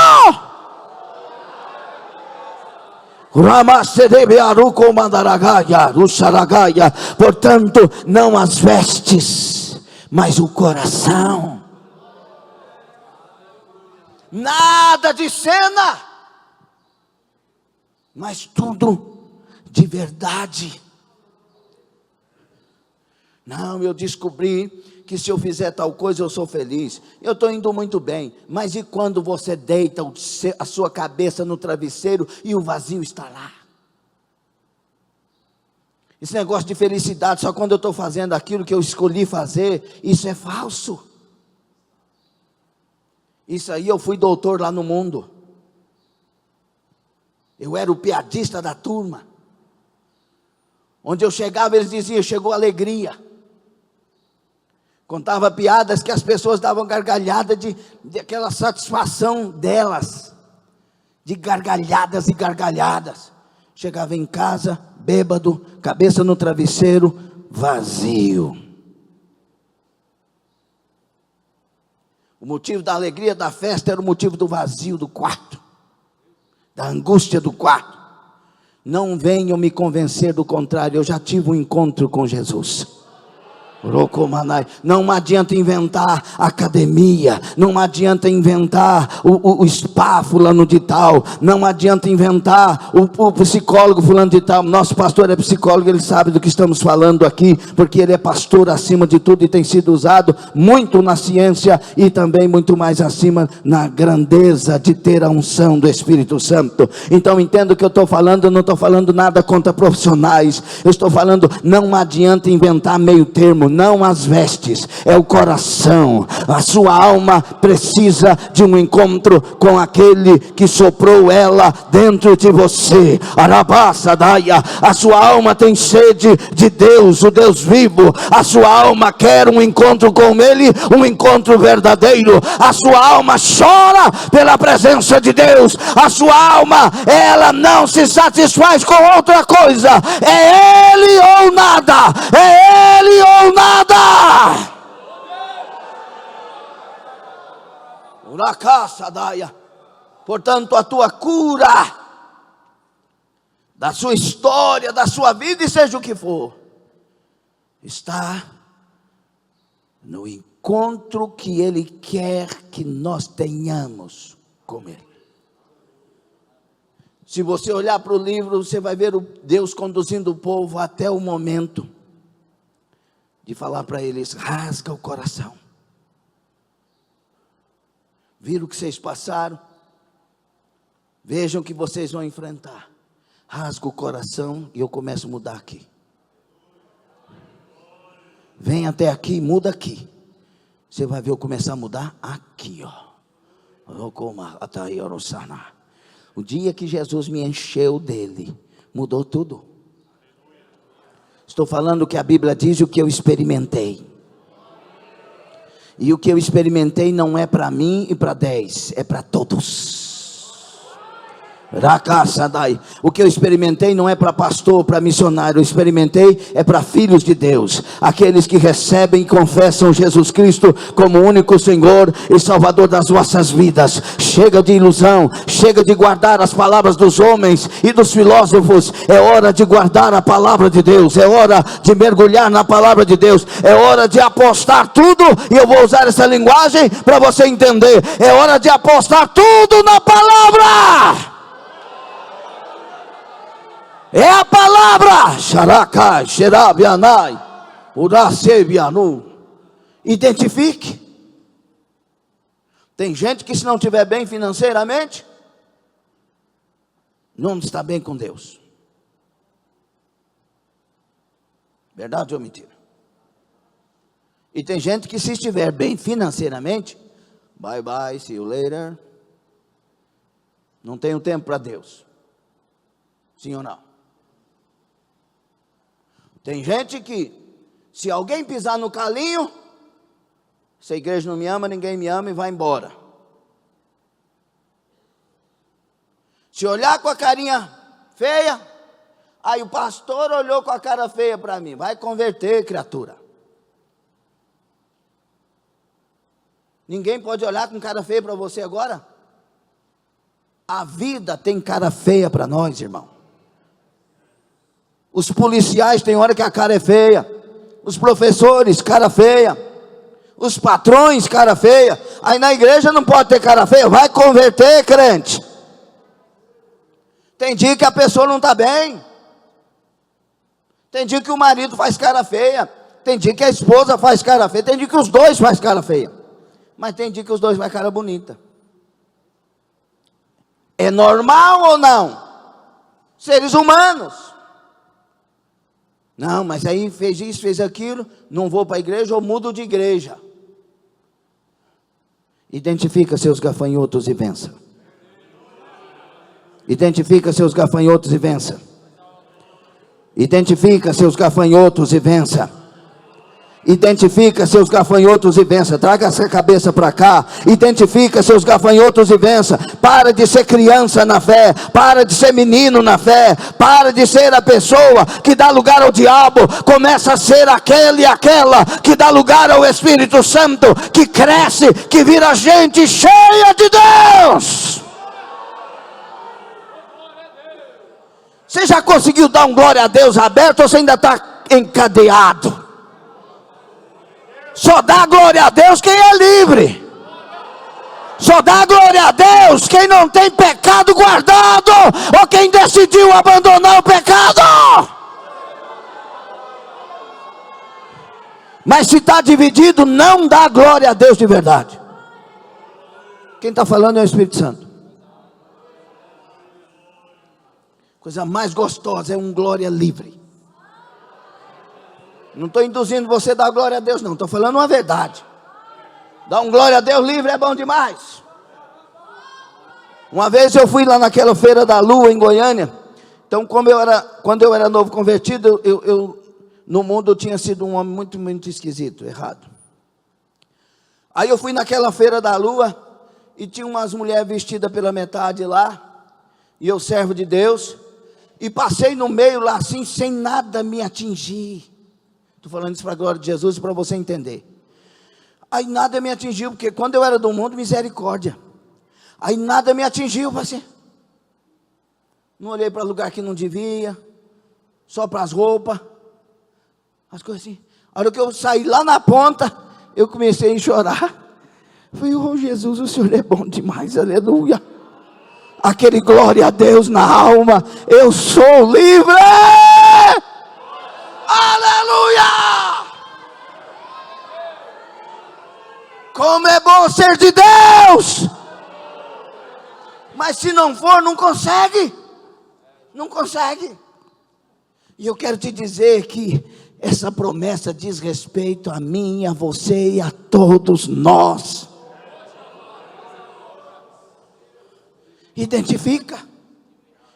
Portanto, não as vestes, mas o coração. Nada de cena, mas tudo de verdade. Não, eu descobri que se eu fizer tal coisa eu sou feliz, eu estou indo muito bem. Mas e quando você deita a sua cabeça no travesseiro e o vazio está lá? Esse negócio de felicidade, só quando eu estou fazendo aquilo que eu escolhi fazer, isso é falso. Isso aí eu fui doutor lá no mundo. Eu era o piadista da turma. Onde eu chegava eles diziam, chegou a alegria. Contava piadas que as pessoas davam gargalhada de aquela satisfação delas. De gargalhadas e gargalhadas. Chegava em casa, bêbado, cabeça no travesseiro, vazio. O motivo da alegria da festa era o motivo do vazio do quarto, da angústia do quarto. Não venham me convencer do contrário, eu já tive um encontro com Jesus. Não adianta inventar academia, não adianta inventar o spa fulano de tal, não adianta inventar o psicólogo fulano de tal. Nosso pastor é psicólogo, ele sabe do que estamos falando aqui, porque ele é pastor acima de tudo e tem sido usado muito na ciência e também muito mais acima na grandeza de ter a unção do Espírito Santo. Então entendo o que eu estou falando, eu não estou falando nada contra profissionais, eu estou falando, não adianta inventar meio termo. Não as vestes, é o coração. A sua alma precisa de um encontro com aquele que soprou ela dentro de você. A sua alma tem sede de Deus, o Deus vivo. A sua alma quer um encontro com Ele, um encontro verdadeiro. A sua alma chora pela presença de Deus. A sua alma, ela não se satisfaz com outra coisa. É Ele ou nada. É Ele ou nada. Portanto, a tua cura da sua história, da sua vida, e seja o que for, está no encontro que Ele quer que nós tenhamos com Ele. Se você olhar para o livro, você vai ver Deus conduzindo o povo até o momento de falar para eles, rasga o coração. Viram o que vocês passaram? Vejam o que vocês vão enfrentar. Rasga o coração e eu começo a mudar aqui. Vem até aqui, muda aqui. Você vai ver eu começar a mudar aqui, ó. O dia que Jesus me encheu dele, mudou tudo. Estou falando o que a Bíblia diz, o que eu experimentei. E o que eu experimentei não é para mim e para 10, é para todos. O que eu experimentei não é para pastor, para missionário. Eu experimentei é para filhos de Deus, aqueles que recebem e confessam Jesus Cristo como único Senhor e Salvador das vossas vidas. Chega de ilusão, chega de guardar as palavras dos homens e dos filósofos. É hora de guardar a palavra de Deus, é hora de mergulhar na palavra de Deus, é hora de apostar tudo. E eu vou usar essa linguagem para você entender. É hora de apostar tudo na palavra. É a palavra. Xarakai, xerabianai, uracebianu. Identifique. Tem gente que se não estiver bem financeiramente, não está bem com Deus. Verdade ou mentira? E tem gente que se estiver bem financeiramente, bye bye, see you later. Não tenho tempo para Deus. Sim ou não? Tem gente que, se alguém pisar no calinho, essa igreja não me ama, ninguém me ama e vai embora. Se olhar com a carinha feia, aí o pastor olhou com a cara feia para mim, vai converter, criatura. Ninguém pode olhar com cara feia para você agora? A vida tem cara feia para nós, irmão. Os policiais tem hora que a cara é feia. Os professores, cara feia. Os patrões, cara feia. Aí na igreja não pode ter cara feia. Vai converter, crente. Tem dia que a pessoa não está bem. Tem dia que o marido faz cara feia, tem dia que a esposa faz cara feia, tem dia que os dois faz cara feia, mas tem dia que os dois faz cara bonita. É normal ou não? Seres humanos. Não, mas aí fez isso, fez aquilo, não vou para a igreja ou mudo de igreja. Identifica seus gafanhotos e vença. Identifica seus gafanhotos e vença. Identifica seus gafanhotos e vença. Identifica seus gafanhotos e vença. Traga essa cabeça para cá. Identifica seus gafanhotos e vença. Para de ser criança na fé. Para de ser menino na fé. Para de ser a pessoa que dá lugar ao diabo. Começa a ser aquele e aquela que dá lugar ao Espírito Santo, que cresce, que vira gente cheia de Deus. Você já conseguiu dar um glória a Deus aberto ou você ainda está encadeado? Só dá glória a Deus quem é livre. Só dá glória a Deus quem não tem pecado guardado, ou quem decidiu abandonar o pecado. Mas se está dividido, não dá glória a Deus de verdade. Quem está falando é o Espírito Santo. Coisa mais gostosa é um glória livre. Não estou induzindo você a dar glória a Deus, não. Estou falando uma verdade. Dar um glória a Deus livre é bom demais. Uma vez eu fui lá naquela feira da lua em Goiânia. Então, quando eu era novo convertido, eu no mundo eu tinha sido um homem muito, muito esquisito, errado. Aí eu fui naquela feira da lua e tinha umas mulheres vestidas pela metade lá. E eu servo de Deus. E passei no meio lá assim, sem nada me atingir. Estou falando isso para a glória de Jesus e para você entender. Aí nada me atingiu, porque quando eu era do mundo, misericórdia. Aí nada me atingiu, assim. Não olhei para lugar que não devia, só para as roupas, as coisas assim. A hora que eu saí lá na ponta, eu comecei a chorar. Falei, oh Jesus, o Senhor é bom demais, aleluia. Aquele glória a Deus na alma, eu sou livre. Aleluia! Como é bom ser de Deus! Mas se não for, não consegue. Não consegue. E eu quero te dizer que essa promessa diz respeito a mim, a você e a todos nós. Identifica.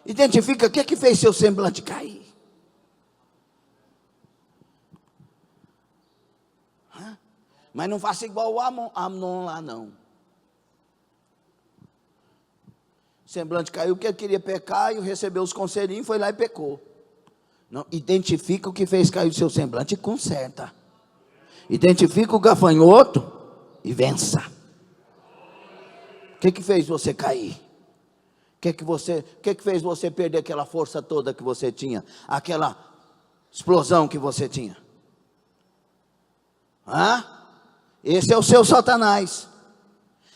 Identifica o que é que fez seu semblante cair. Mas não faça igual o Amnon lá, não. O semblante caiu porque ele queria pecar e recebeu os conselhinhos, foi lá e pecou. Não, identifica o que fez cair o seu semblante e conserta. Identifica o gafanhoto e vença. O que fez você cair? O que fez você perder aquela força toda que você tinha? Aquela explosão que você tinha? Esse é o seu Satanás.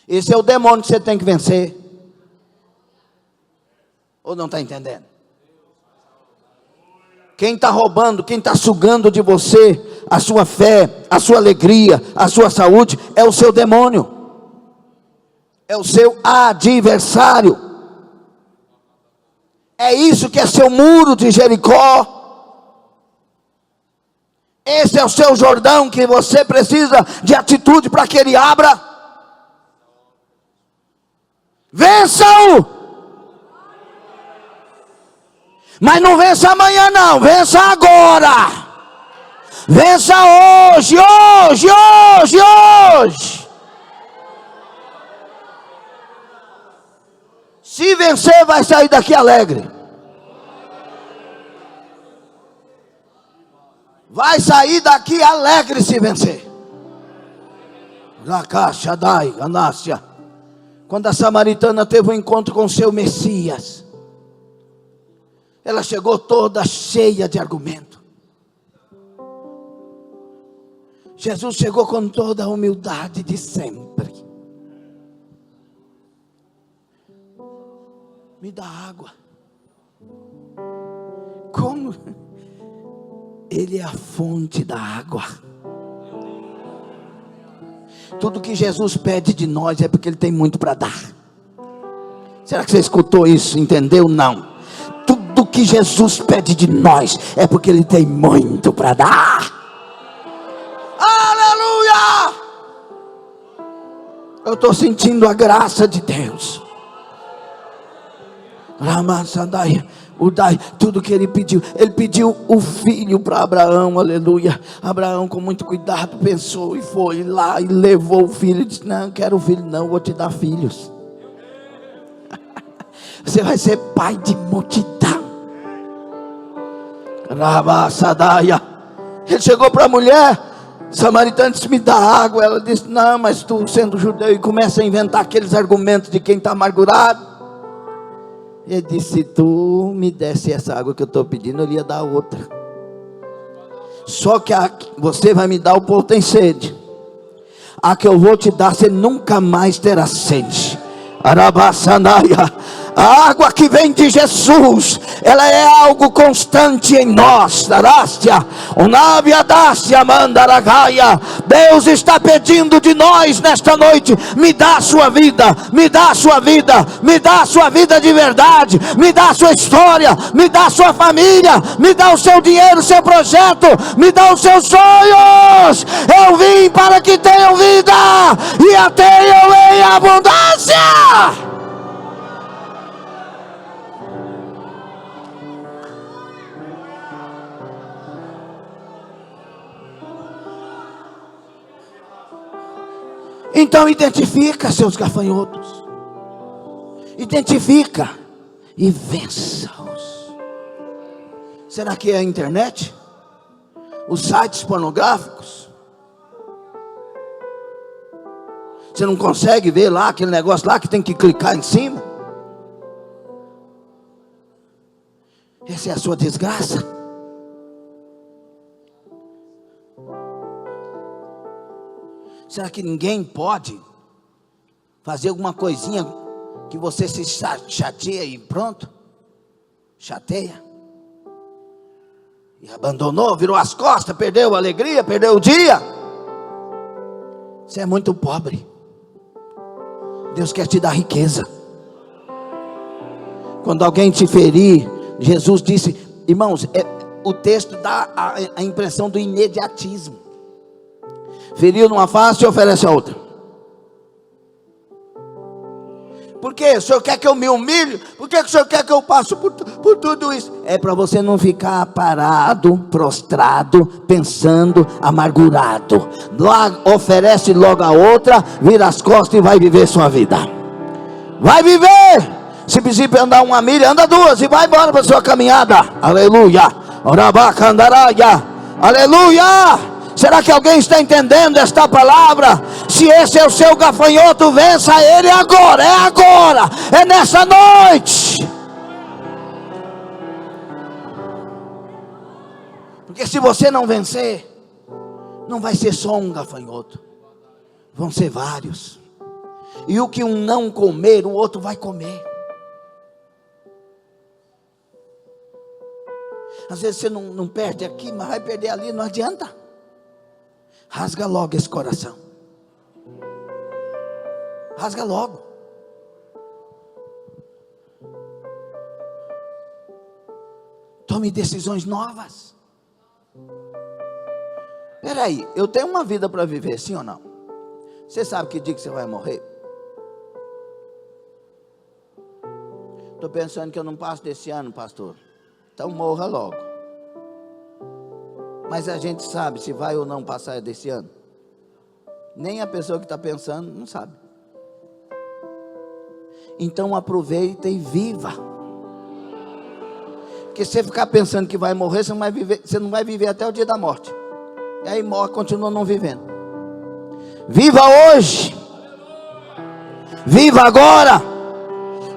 Esse é o demônio que você tem que vencer. Ou não está entendendo? Quem está roubando, quem está sugando de você a sua fé, a sua alegria, a sua saúde, é o seu demônio. É o seu adversário. É isso que é seu muro de Jericó. Esse é o seu Jordão que você precisa de atitude para que ele abra. Vença-o. Mas não vença amanhã não, vença agora. Vença hoje, hoje, hoje, hoje. Se vencer, vai sair daqui alegre. Vai sair daqui alegre se vencer. Rakashadai, Anácia. Quando a samaritana teve um encontro com o seu Messias, ela chegou toda cheia de argumento. Jesus chegou com toda a humildade de sempre. Me dá água. Como? Ele é a fonte da água. Tudo que Jesus pede de nós é porque Ele tem muito para dar. Será que você escutou isso? Entendeu? Não. Tudo que Jesus pede de nós é porque Ele tem muito para dar. Aleluia! Eu estou sentindo a graça de Deus. Tudo que ele pediu o filho para Abraão, aleluia. Abraão, com muito cuidado, pensou e foi lá e levou o filho. Disse: não, quero o filho, não, vou te dar filhos. Você vai ser pai de multidão. Ele chegou para a mulher samaritana, disse: me dá água. Ela disse: não, mas tu sendo judeu, e começa a inventar aqueles argumentos de quem está amargurado. Ele disse: se tu me desse essa água que eu estou pedindo, eu ia dar outra. Só que você vai me dar, o povo tem sede. A que eu vou te dar, você nunca mais terá sede. A água que vem de Jesus, ela é algo constante em nós. Deus está pedindo de nós nesta noite: me dá a sua vida, me dá a sua vida, me dá a sua vida de verdade, me dá a sua história, me dá a sua família, me dá o seu dinheiro, o seu projeto, me dá os seus sonhos. Eu vim para que tenham vida e a tenham em abundância. Então identifica seus gafanhotos, identifica e vença-os. Será que é a internet? Os sites pornográficos? Você não consegue ver lá aquele negócio lá que tem que clicar em cima? Essa é a sua desgraça. Será que ninguém pode fazer alguma coisinha que você se chateia e pronto? Chateia. E abandonou, virou as costas, perdeu a alegria, perdeu o dia. Você é muito pobre. Deus quer te dar riqueza. Quando alguém te ferir, Jesus disse, irmãos, o texto dá a impressão do imediatismo. Feriu numa face e oferece a outra. Por quê? O senhor quer que eu me humilhe? Por que o senhor quer que eu passe por tudo isso? É para você não ficar parado, prostrado, pensando, amargurado. Lá oferece logo a outra, vira as costas e vai viver sua vida. Vai viver. Se precisa andar 1 milha, anda 2 e vai embora para sua caminhada. Aleluia. Orabacandaraya. Aleluia. Será que alguém está entendendo esta palavra? Se esse é o seu gafanhoto, vença ele agora, é nessa noite. Porque se você não vencer, não vai ser só um gafanhoto, vão ser vários. E o que um não comer, o outro vai comer. Às vezes você não perde aqui, mas vai perder ali, não adianta. Rasga logo esse coração. Rasga logo. Tome decisões novas. Peraí, eu tenho uma vida para viver, sim ou não? Você sabe que dia que você vai morrer? Estou pensando que eu não passo desse ano, pastor. Então morra logo. Mas a gente sabe se vai ou não passar desse ano. Nem a pessoa que está pensando não sabe. Então aproveita e viva. Porque se você ficar pensando que vai morrer, você não vai viver até o dia da morte. E aí morre, continua não vivendo. Viva hoje. Viva agora.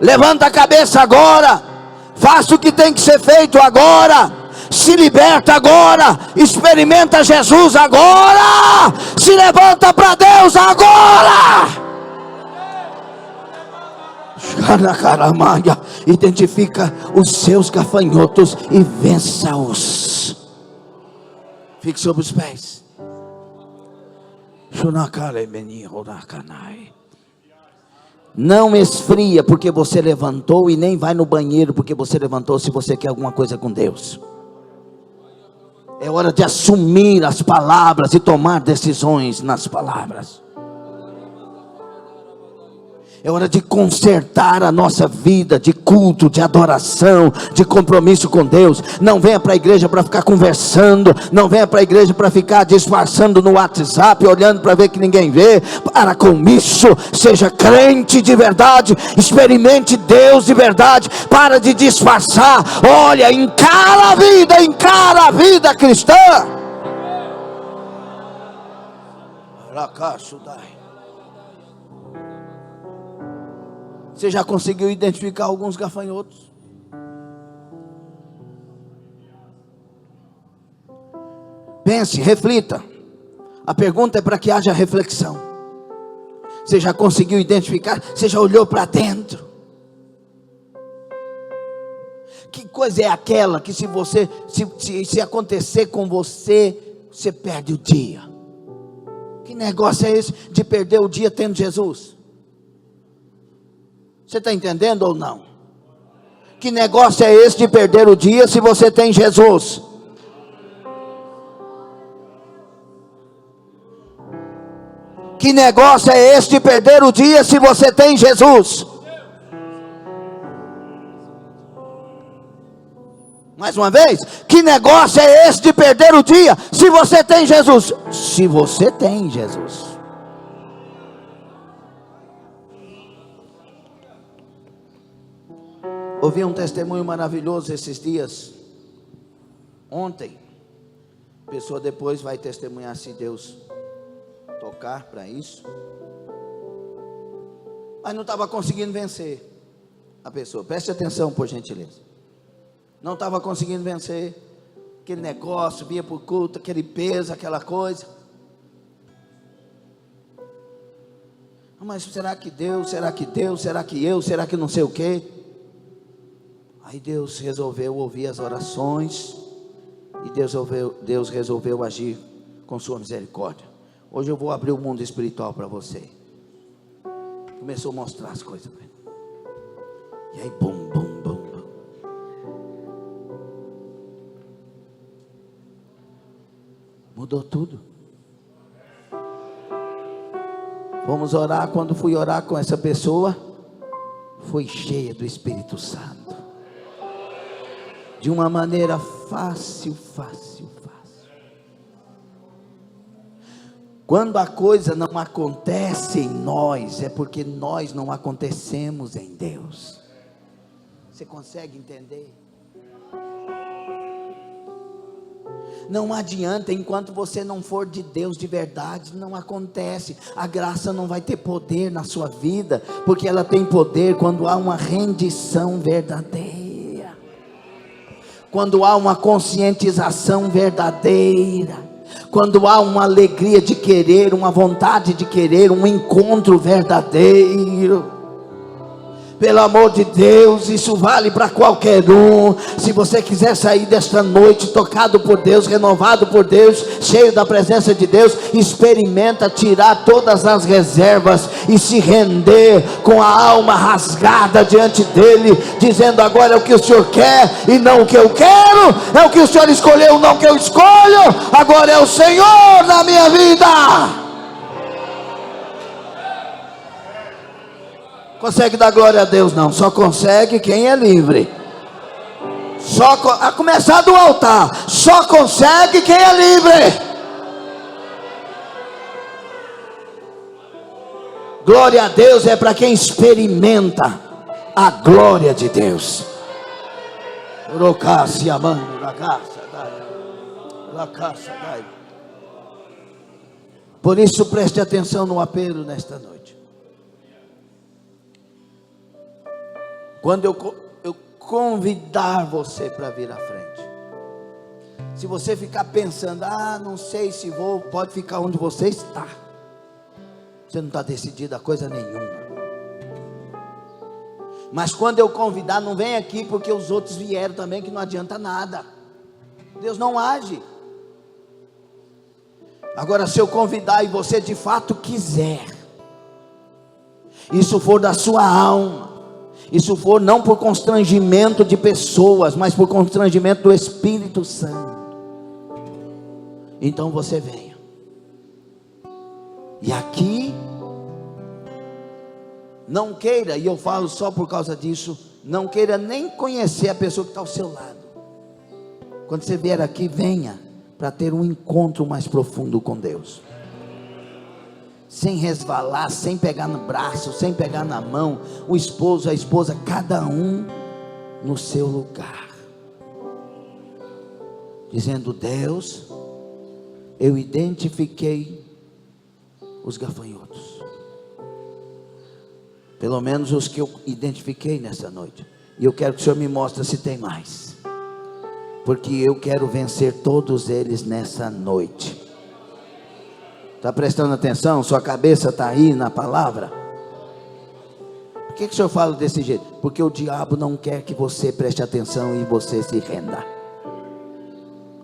Levanta a cabeça agora. Faça o que tem que ser feito agora. Se liberta agora, experimenta Jesus agora, se levanta para Deus agora. Identifica os seus gafanhotos e vença-os. Fique sobre os pés. Não esfria porque você levantou, e nem vai no banheiro porque você levantou, se você quer alguma coisa com Deus. É hora de assumir as palavras e tomar decisões nas palavras. É hora de consertar a nossa vida de culto, de adoração, de compromisso com Deus. Não venha para a igreja para ficar conversando. Não venha para a igreja para ficar disfarçando no WhatsApp, olhando para ver que ninguém vê. Para com isso, seja crente de verdade. Experimente Deus de verdade. Para de disfarçar. Olha, encara a vida cristã. Você já conseguiu identificar alguns gafanhotos? Pense, reflita. A pergunta é para que haja reflexão. Você já conseguiu identificar? Você já olhou para dentro? Que coisa é aquela que se acontecer com você, você perde o dia? Que negócio é esse de perder o dia tendo Jesus? Você está entendendo ou não? Que negócio é esse de perder o dia se você tem Jesus? Que negócio é esse de perder o dia se você tem Jesus? Mais uma vez, que negócio é esse de perder o dia se você tem Jesus? Se você tem Jesus. Ouvi um testemunho maravilhoso esses dias. Ontem. A pessoa depois vai testemunhar, se Deus tocar para isso. Mas não estava conseguindo vencer a pessoa. Preste atenção, por gentileza. Não estava conseguindo vencer aquele negócio, vinha para o culto, aquele peso, aquela coisa. Mas será que Deus? Será que Deus? Será que eu? Será que não sei o quê? Aí Deus resolveu ouvir as orações, e Deus resolveu agir com sua misericórdia. Hoje eu vou abrir o mundo espiritual para você. Começou a mostrar as coisas para ele. E aí, bum, bum, bum, bum. Mudou tudo. Vamos orar. Quando fui orar com essa pessoa, foi cheia do Espírito Santo. De uma maneira fácil. Quando a coisa não acontece em nós, é porque nós não acontecemos em Deus. Você consegue entender? Não adianta, enquanto você não for de Deus de verdade, não acontece. A graça não vai ter poder na sua vida, porque ela tem poder quando há uma rendição verdadeira. Quando há uma conscientização verdadeira, quando há uma alegria de querer, uma vontade de querer, um encontro verdadeiro. Pelo amor de Deus, isso vale para qualquer um. Se você quiser sair desta noite tocado por Deus, renovado por Deus, cheio da presença de Deus, experimenta tirar todas as reservas e se render com a alma rasgada diante dele, dizendo: agora é o que o Senhor quer e não o que eu quero, é o que o Senhor escolheu, não o que eu escolho, agora é o Senhor na minha vida. Consegue dar glória a Deus? Não, só consegue quem é livre. A começar do altar, só consegue quem é livre. Glória a Deus é para quem experimenta a glória de Deus. Por isso preste atenção no apelo nesta noite. Quando eu convidar você para vir à frente, se você ficar pensando: não sei se vou, pode ficar onde você está. Você não está decidido a coisa nenhuma. Mas quando eu convidar, não vem aqui porque os outros vieram também, que não adianta nada. Deus não age. Agora, se eu convidar e você de fato quiser, isso for da sua alma, isso for não por constrangimento de pessoas, mas por constrangimento do Espírito Santo, então você venha. E aqui, não queira, e eu falo só por causa disso, não queira nem conhecer a pessoa que está ao seu lado. Quando você vier aqui, venha para ter um encontro mais profundo com Deus, sem resvalar, sem pegar no braço, sem pegar na mão, o esposo, a esposa, cada um no seu lugar, dizendo: Deus, eu identifiquei os gafanhotos, pelo menos os que eu identifiquei nessa noite, e eu quero que o Senhor me mostre se tem mais, porque eu quero vencer todos eles nessa noite. Está prestando atenção? Sua cabeça está aí na palavra? Por que o Senhor fala desse jeito? Porque o diabo não quer que você preste atenção e você se renda.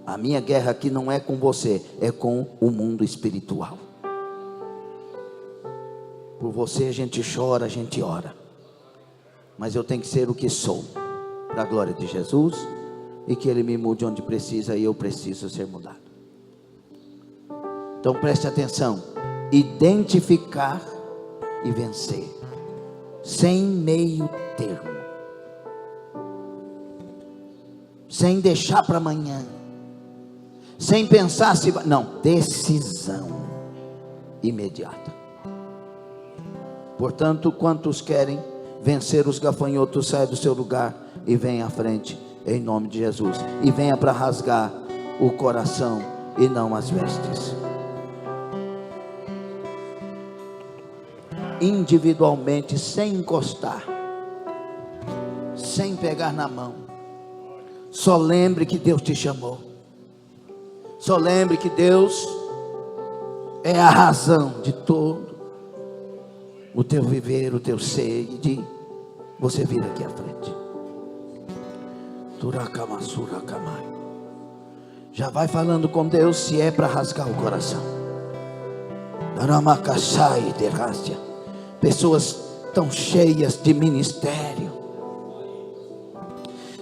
A minha guerra aqui não é com você, é com o mundo espiritual. Por você a gente chora, a gente ora, mas eu tenho que ser o que sou, para a glória de Jesus, e que Ele me mude onde precisa, e eu preciso ser mudado. Então preste atenção: identificar e vencer, sem meio termo, sem deixar para amanhã, sem pensar se vai, não, decisão imediata. Portanto, quantos querem vencer os gafanhotos, saia do seu lugar e venha à frente, em nome de Jesus, e venha para rasgar o coração e não as vestes. Individualmente, sem encostar, sem pegar na mão, só lembre que Deus te chamou, só lembre que Deus é a razão de todo o teu viver, o teu ser, e de você vir aqui à frente. Já vai falando com Deus se é para rasgar o coração. Pessoas tão cheias de ministério,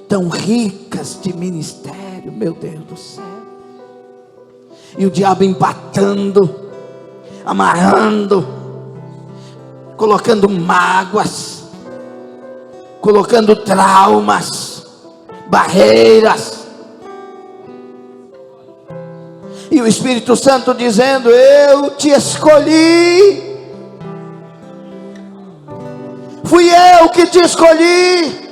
tão ricas de ministério, meu Deus do céu, e o diabo empatando, amarrando, colocando mágoas, colocando traumas, barreiras, e o Espírito Santo dizendo: eu te escolhi, fui eu que te escolhi,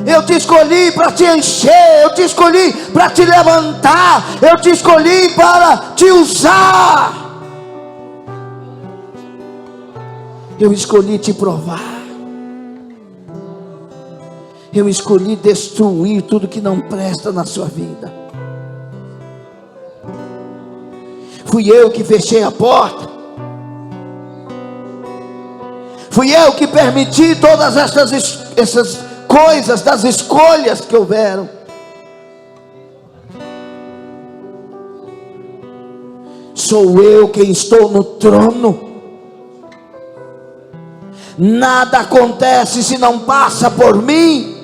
eu te escolhi para te encher, eu te escolhi para te levantar, eu te escolhi para te usar, eu escolhi te provar, eu escolhi destruir tudo que não presta na sua vida. Fui eu que fechei a porta, fui eu que permiti todas essas coisas, das escolhas que houveram. Sou eu quem estou no trono. Nada acontece se não passa por mim.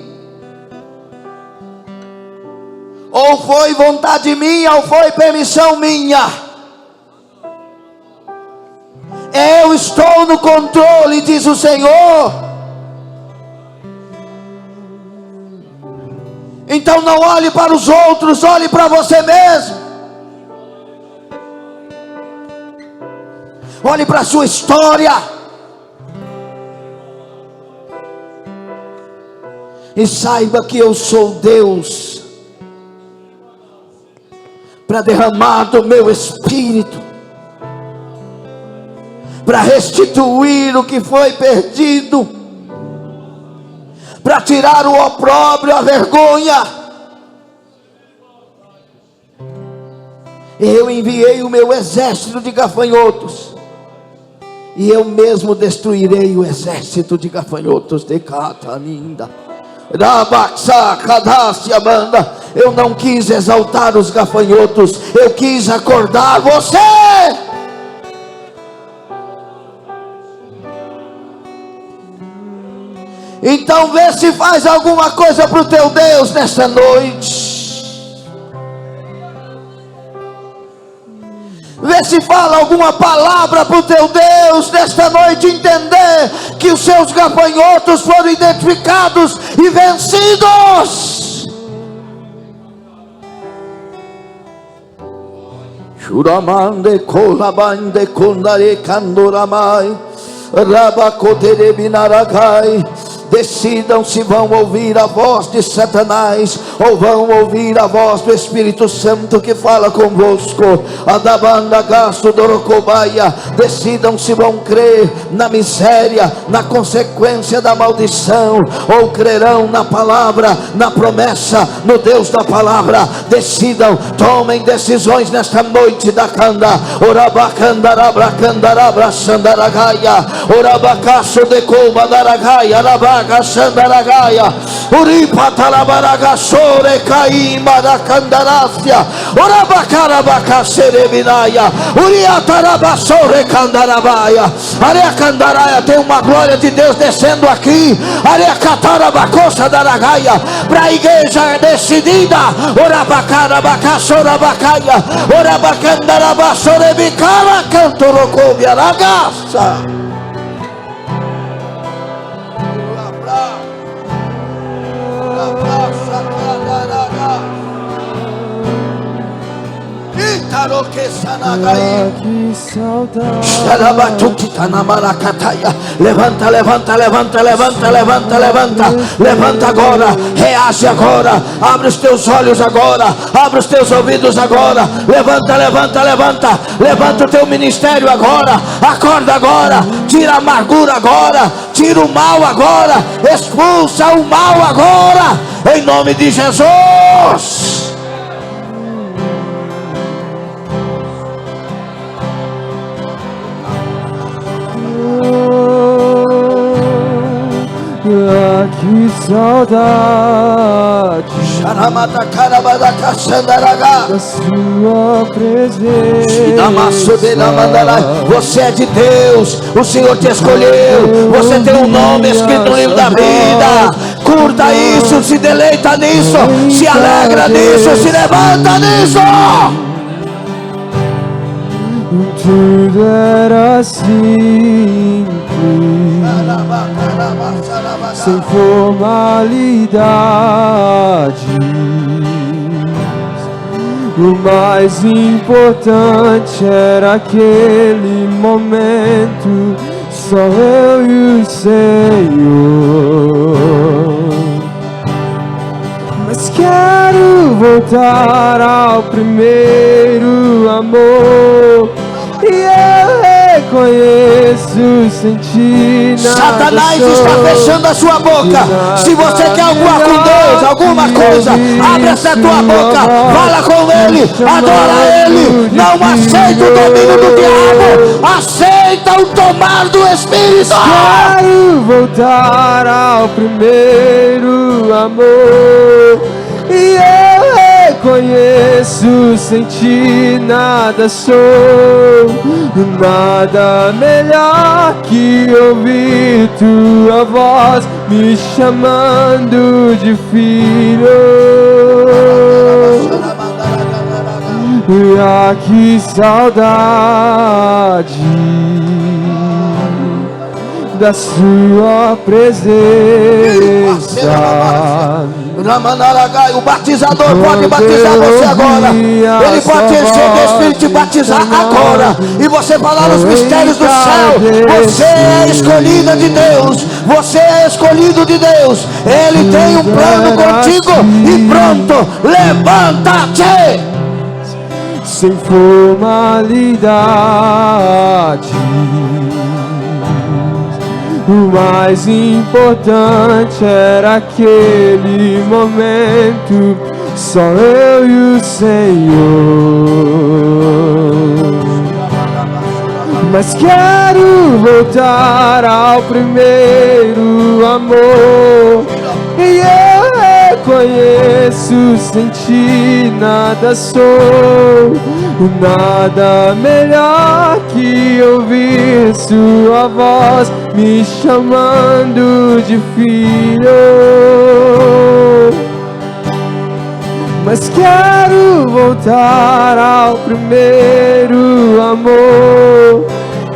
Ou foi vontade minha, ou foi permissão minha. Eu estou no controle, diz o Senhor. Então não olhe para os outros, olhe para você mesmo. Olhe para a sua história. E saiba que eu sou Deus, para derramar do meu Espírito, para restituir o que foi perdido, para tirar o opróbrio, a vergonha. Eu enviei o meu exército de gafanhotos, e eu mesmo destruirei o exército de gafanhotos de Cataninda. Eu não quis exaltar os gafanhotos, eu quis acordar você. Então vê se faz alguma coisa para o teu Deus nesta noite. Vê se fala alguma palavra para o teu Deus nesta noite, entender que os seus gafanhotos foram identificados e vencidos. Churamande kolabande kondare kandoramai rabakotere binarakai. Decidam se vão ouvir a voz de Satanás ou vão ouvir a voz do Espírito Santo que fala convosco. Adabanda gasto dorocobaia. Decidam se vão crer na miséria, na consequência da maldição, ou crerão na palavra, na promessa, no Deus da palavra. Decidam, tomem decisões nesta noite da canda. Orabacandarabra sandaragaia. Orabacaço de cobadaragaia. Sandaragaia, Uripatalabaraga Sore Caima da Candarácia, Orabacarabaca Serebinaia, Uriatarabasore Candarabaia, Areacandaraia. Tem uma glória de Deus descendo aqui, Areacatarabacosa Daragaia, para a igreja decidida, Orabacarabaca Sorabacaia, Orabacandarabasore Cantorocovia Ragaça. Que saudade. Levanta, levanta, levanta, levanta, levanta, levanta. Levanta agora, reage agora. Abre os teus olhos agora, abre os teus ouvidos agora. Levanta, levanta, levanta. Levanta o teu ministério agora. Acorda agora, tira a amargura agora, tira o mal agora, expulsa o mal agora, em nome de Jesus. Que saudade da sua presença. Você é de Deus, o Senhor te escolheu, você tem um nome escrito no livro da vida. Curta isso, se deleita nisso, se alegra nisso, se levanta nisso. Tudo era simples, sem formalidades. O mais importante era aquele momento, só eu e o Senhor. Mas quero voltar ao primeiro amor, e eu reconheço, sentir nada. Satanás está fechando a sua boca. Se você quer alguma com Deus, alguma coisa, abre essa tua boca, fala com Ele, adora Ele. Não aceita o domínio do diabo, aceita o tomar do Espírito. Quero voltar ao primeiro amor, e eu reconheço, sentir nada sou. Nada melhor que ouvir tua voz me chamando de filho. Ah, que saudade da sua presença. O batizador pode batizar você agora. Ele pode encher o Espírito e te batizar agora, e você falar os mistérios do céu. Você é escolhida de Deus, você é escolhido de Deus. Ele tem um plano contigo. E pronto, levanta-te. Sem formalidade, o mais importante era aquele momento, só eu e o Senhor. Mas quero voltar ao primeiro amor, e eu reconheço, sem ti nada sou, nada melhor que ouvir sua voz me chamando de filho. Mas quero voltar ao primeiro amor,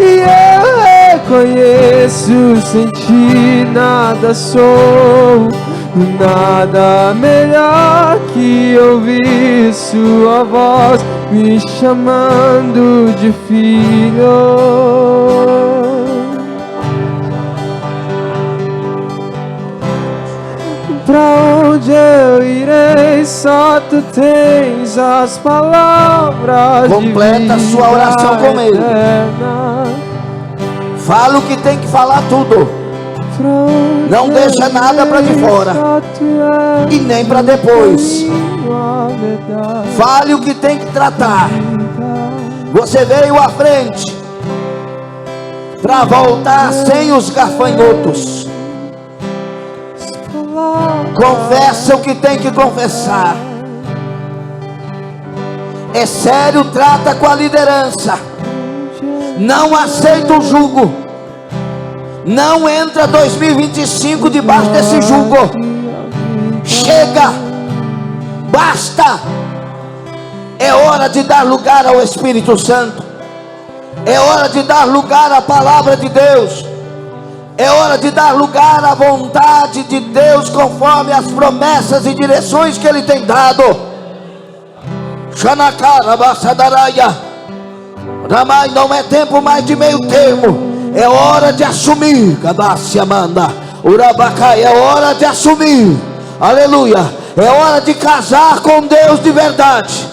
e eu reconheço, sem ti nada sou, nada melhor que ouvir sua voz me chamando de filho. Pra onde eu irei, só tu tens as palavras. Completa a sua oração com ele. Fala o que tem que falar tudo. Não deixa nada para de fora e nem para depois. Fale o que tem que tratar. Você veio à frente para voltar sem os gafanhotos. Confessa o que tem que confessar. É sério, trata com a liderança. Não aceita o jugo. Não entra 2025 debaixo desse jugo. Chega. Basta. É hora de dar lugar ao Espírito Santo. É hora de dar lugar à palavra de Deus. É hora de dar lugar à vontade de Deus, conforme as promessas e direções que Ele tem dado. Xanakara Bassadaraia. Ramai, não é tempo mais de meio termo. É hora de assumir. Gabassiamanda. Urabacai, é hora de assumir. Aleluia. É hora de casar com Deus de verdade.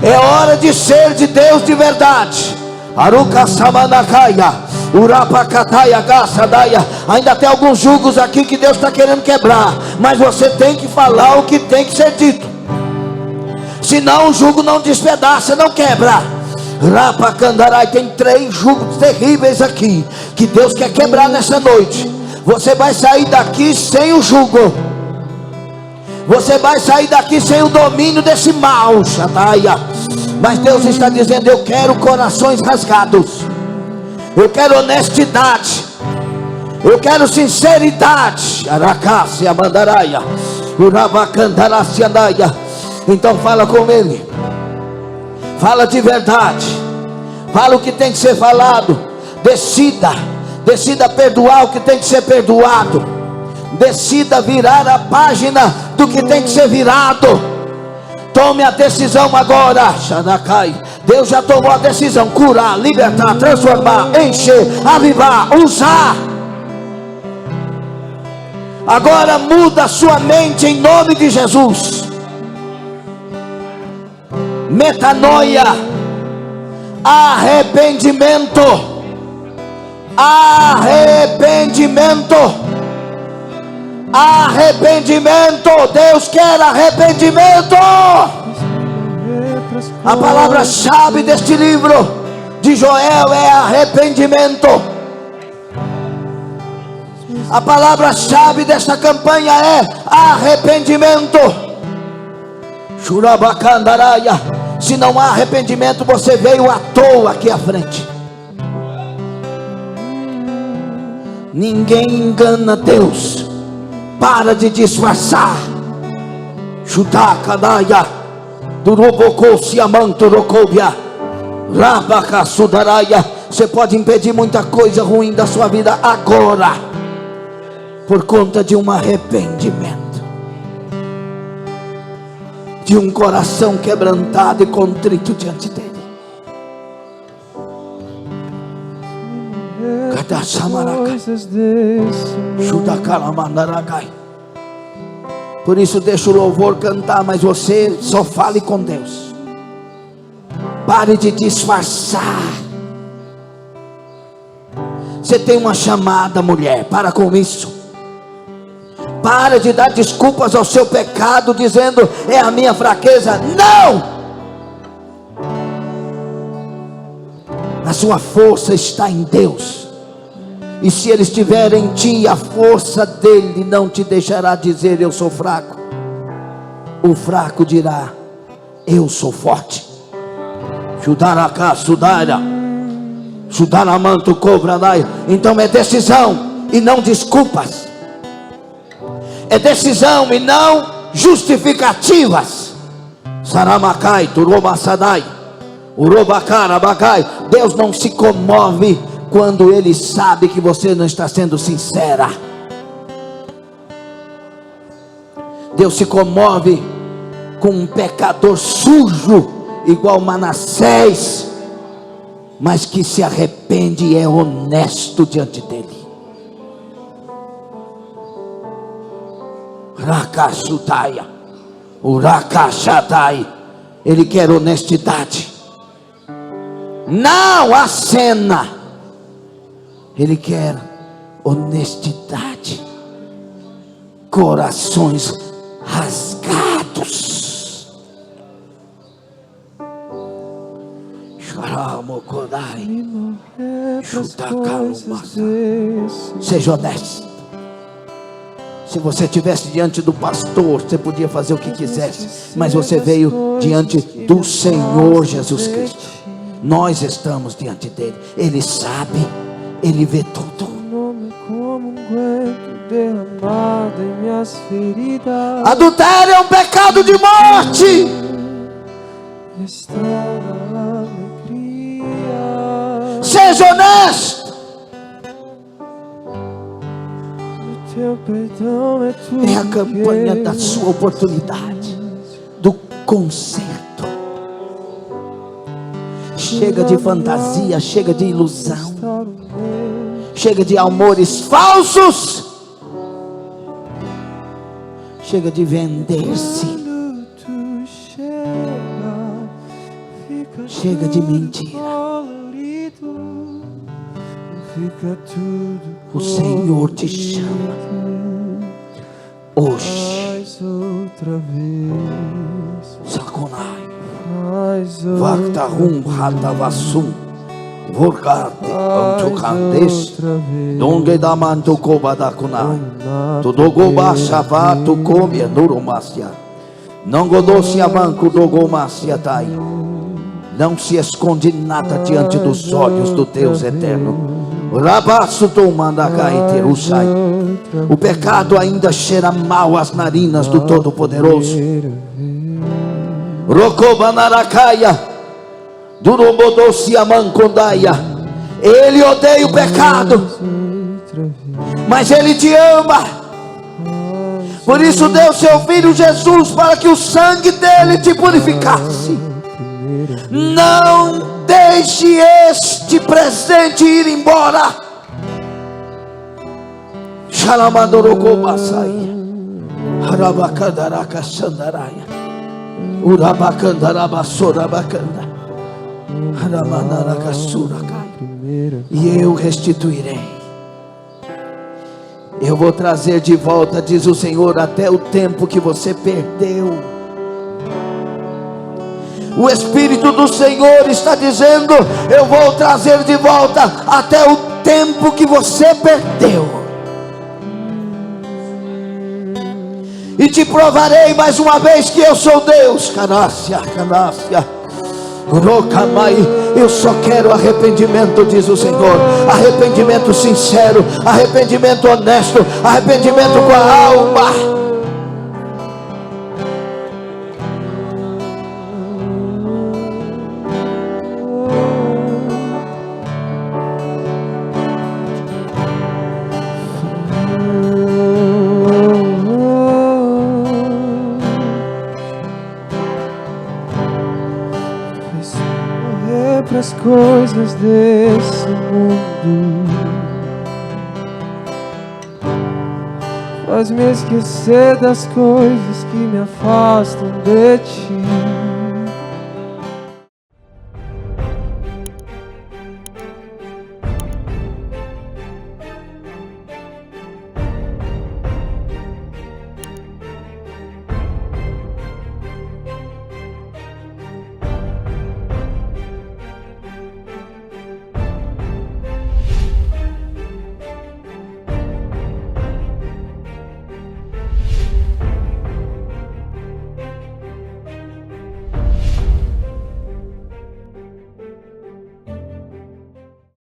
É hora de ser de Deus de verdade. Aruka Samanakaia. Urapacataia, Gassadaia. Ainda tem alguns jugos aqui que Deus está querendo quebrar, mas você tem que falar o que tem que ser dito, senão o jugo não despedaça, não quebra. Rapacandarai, tem 3 jugos terríveis aqui que Deus quer quebrar nessa noite. Você vai sair daqui sem o jugo. Você vai sair daqui sem o domínio desse mal, Shadaia. Mas Deus está dizendo: eu quero corações rasgados. Eu quero honestidade. Eu quero sinceridade. Aracácia Mandaraia. Urabacandaraciandaia. Então fala com Ele. Fala de verdade. Fala o que tem que ser falado. Decida. Decida perdoar o que tem que ser perdoado. Decida virar a página do que tem que ser virado. Tome a decisão agora. Xanakai. Deus já tomou a decisão: curar, libertar, transformar, encher, avivar, usar. Agora muda a sua mente em nome de Jesus. Metanoia, arrependimento, arrependimento, arrependimento. Deus quer arrependimento. A palavra-chave deste livro de Joel é arrependimento. A palavra-chave desta campanha é arrependimento. Churabacandaraia. Se não há arrependimento, você veio à toa aqui à frente. Ninguém engana Deus. Para de disfarçar. Chutacadaia. Você pode impedir muita coisa ruim da sua vida agora, por conta de um arrependimento, de um coração quebrantado e contrito diante dele. Por isso deixa o louvor cantar, mas você só fale com Deus. Pare de disfarçar. Você tem uma chamada, mulher, para com isso. Para de dar desculpas ao seu pecado, dizendo: é a minha fraqueza. Não! A sua força está em Deus. E se Ele estiver em ti, a força dele não te deixará dizer: eu sou fraco. o fraco dirá: eu sou forte. Chudaracá, sudara, chudaramanto, cobradai. Então é decisão e não desculpas. É decisão e não justificativas. Saramacai, turobasadai, urobacarabacai. Deus não se comove quando Ele sabe que você não está sendo sincera. Deus se comove com um pecador sujo, igual Manassés, mas que se arrepende e é honesto diante dele. Rakashutaya, Urakashatai. Ele quer honestidade, não a cena. Ele quer honestidade, corações rasgados. Seja honesto. Se você estivesse diante do pastor, você podia fazer o que quisesse, mas você veio diante do Senhor Jesus Cristo. Nós estamos diante dele. Ele sabe, ele vê tudo. Adultério é um pecado de morte. Seja honesto. É a campanha da sua oportunidade, do conserto. Chega de fantasia, chega de ilusão, chega de amores falsos, chega de vender-se, chega de mentira. O Senhor te chama hoje. Sakonai Vaktarum Hatavasum Vorkate Antukandes Donge Damanto Kobadakuna Tudogoba Shavato Komia Nurumasya Nangodosia Manco Dogomasya Tai. Não se esconde nada diante dos olhos do Deus eterno. O pecado ainda cheira mal às narinas do Todo-Poderoso. Ele odeia o pecado, mas Ele te ama. Por isso deu seu Filho Jesus, para que o sangue dele te purificasse. Não deixe este presente ir embora. Shalamadorokobasai Harabakandaraka Sandaraya Urabakandarabassorabakanda Haramanaraka Surakai. E eu restituirei. Eu vou trazer de volta, diz o Senhor, até o tempo que você perdeu. O Espírito do Senhor está dizendo: eu vou trazer de volta até o tempo que você perdeu. E te provarei mais uma vez que eu sou Deus. Canácia, canácia. Eu só quero arrependimento, diz o Senhor. Arrependimento sincero, arrependimento honesto, arrependimento com a alma. As coisas desse mundo faz-me esquecer das coisas que me afastam de ti.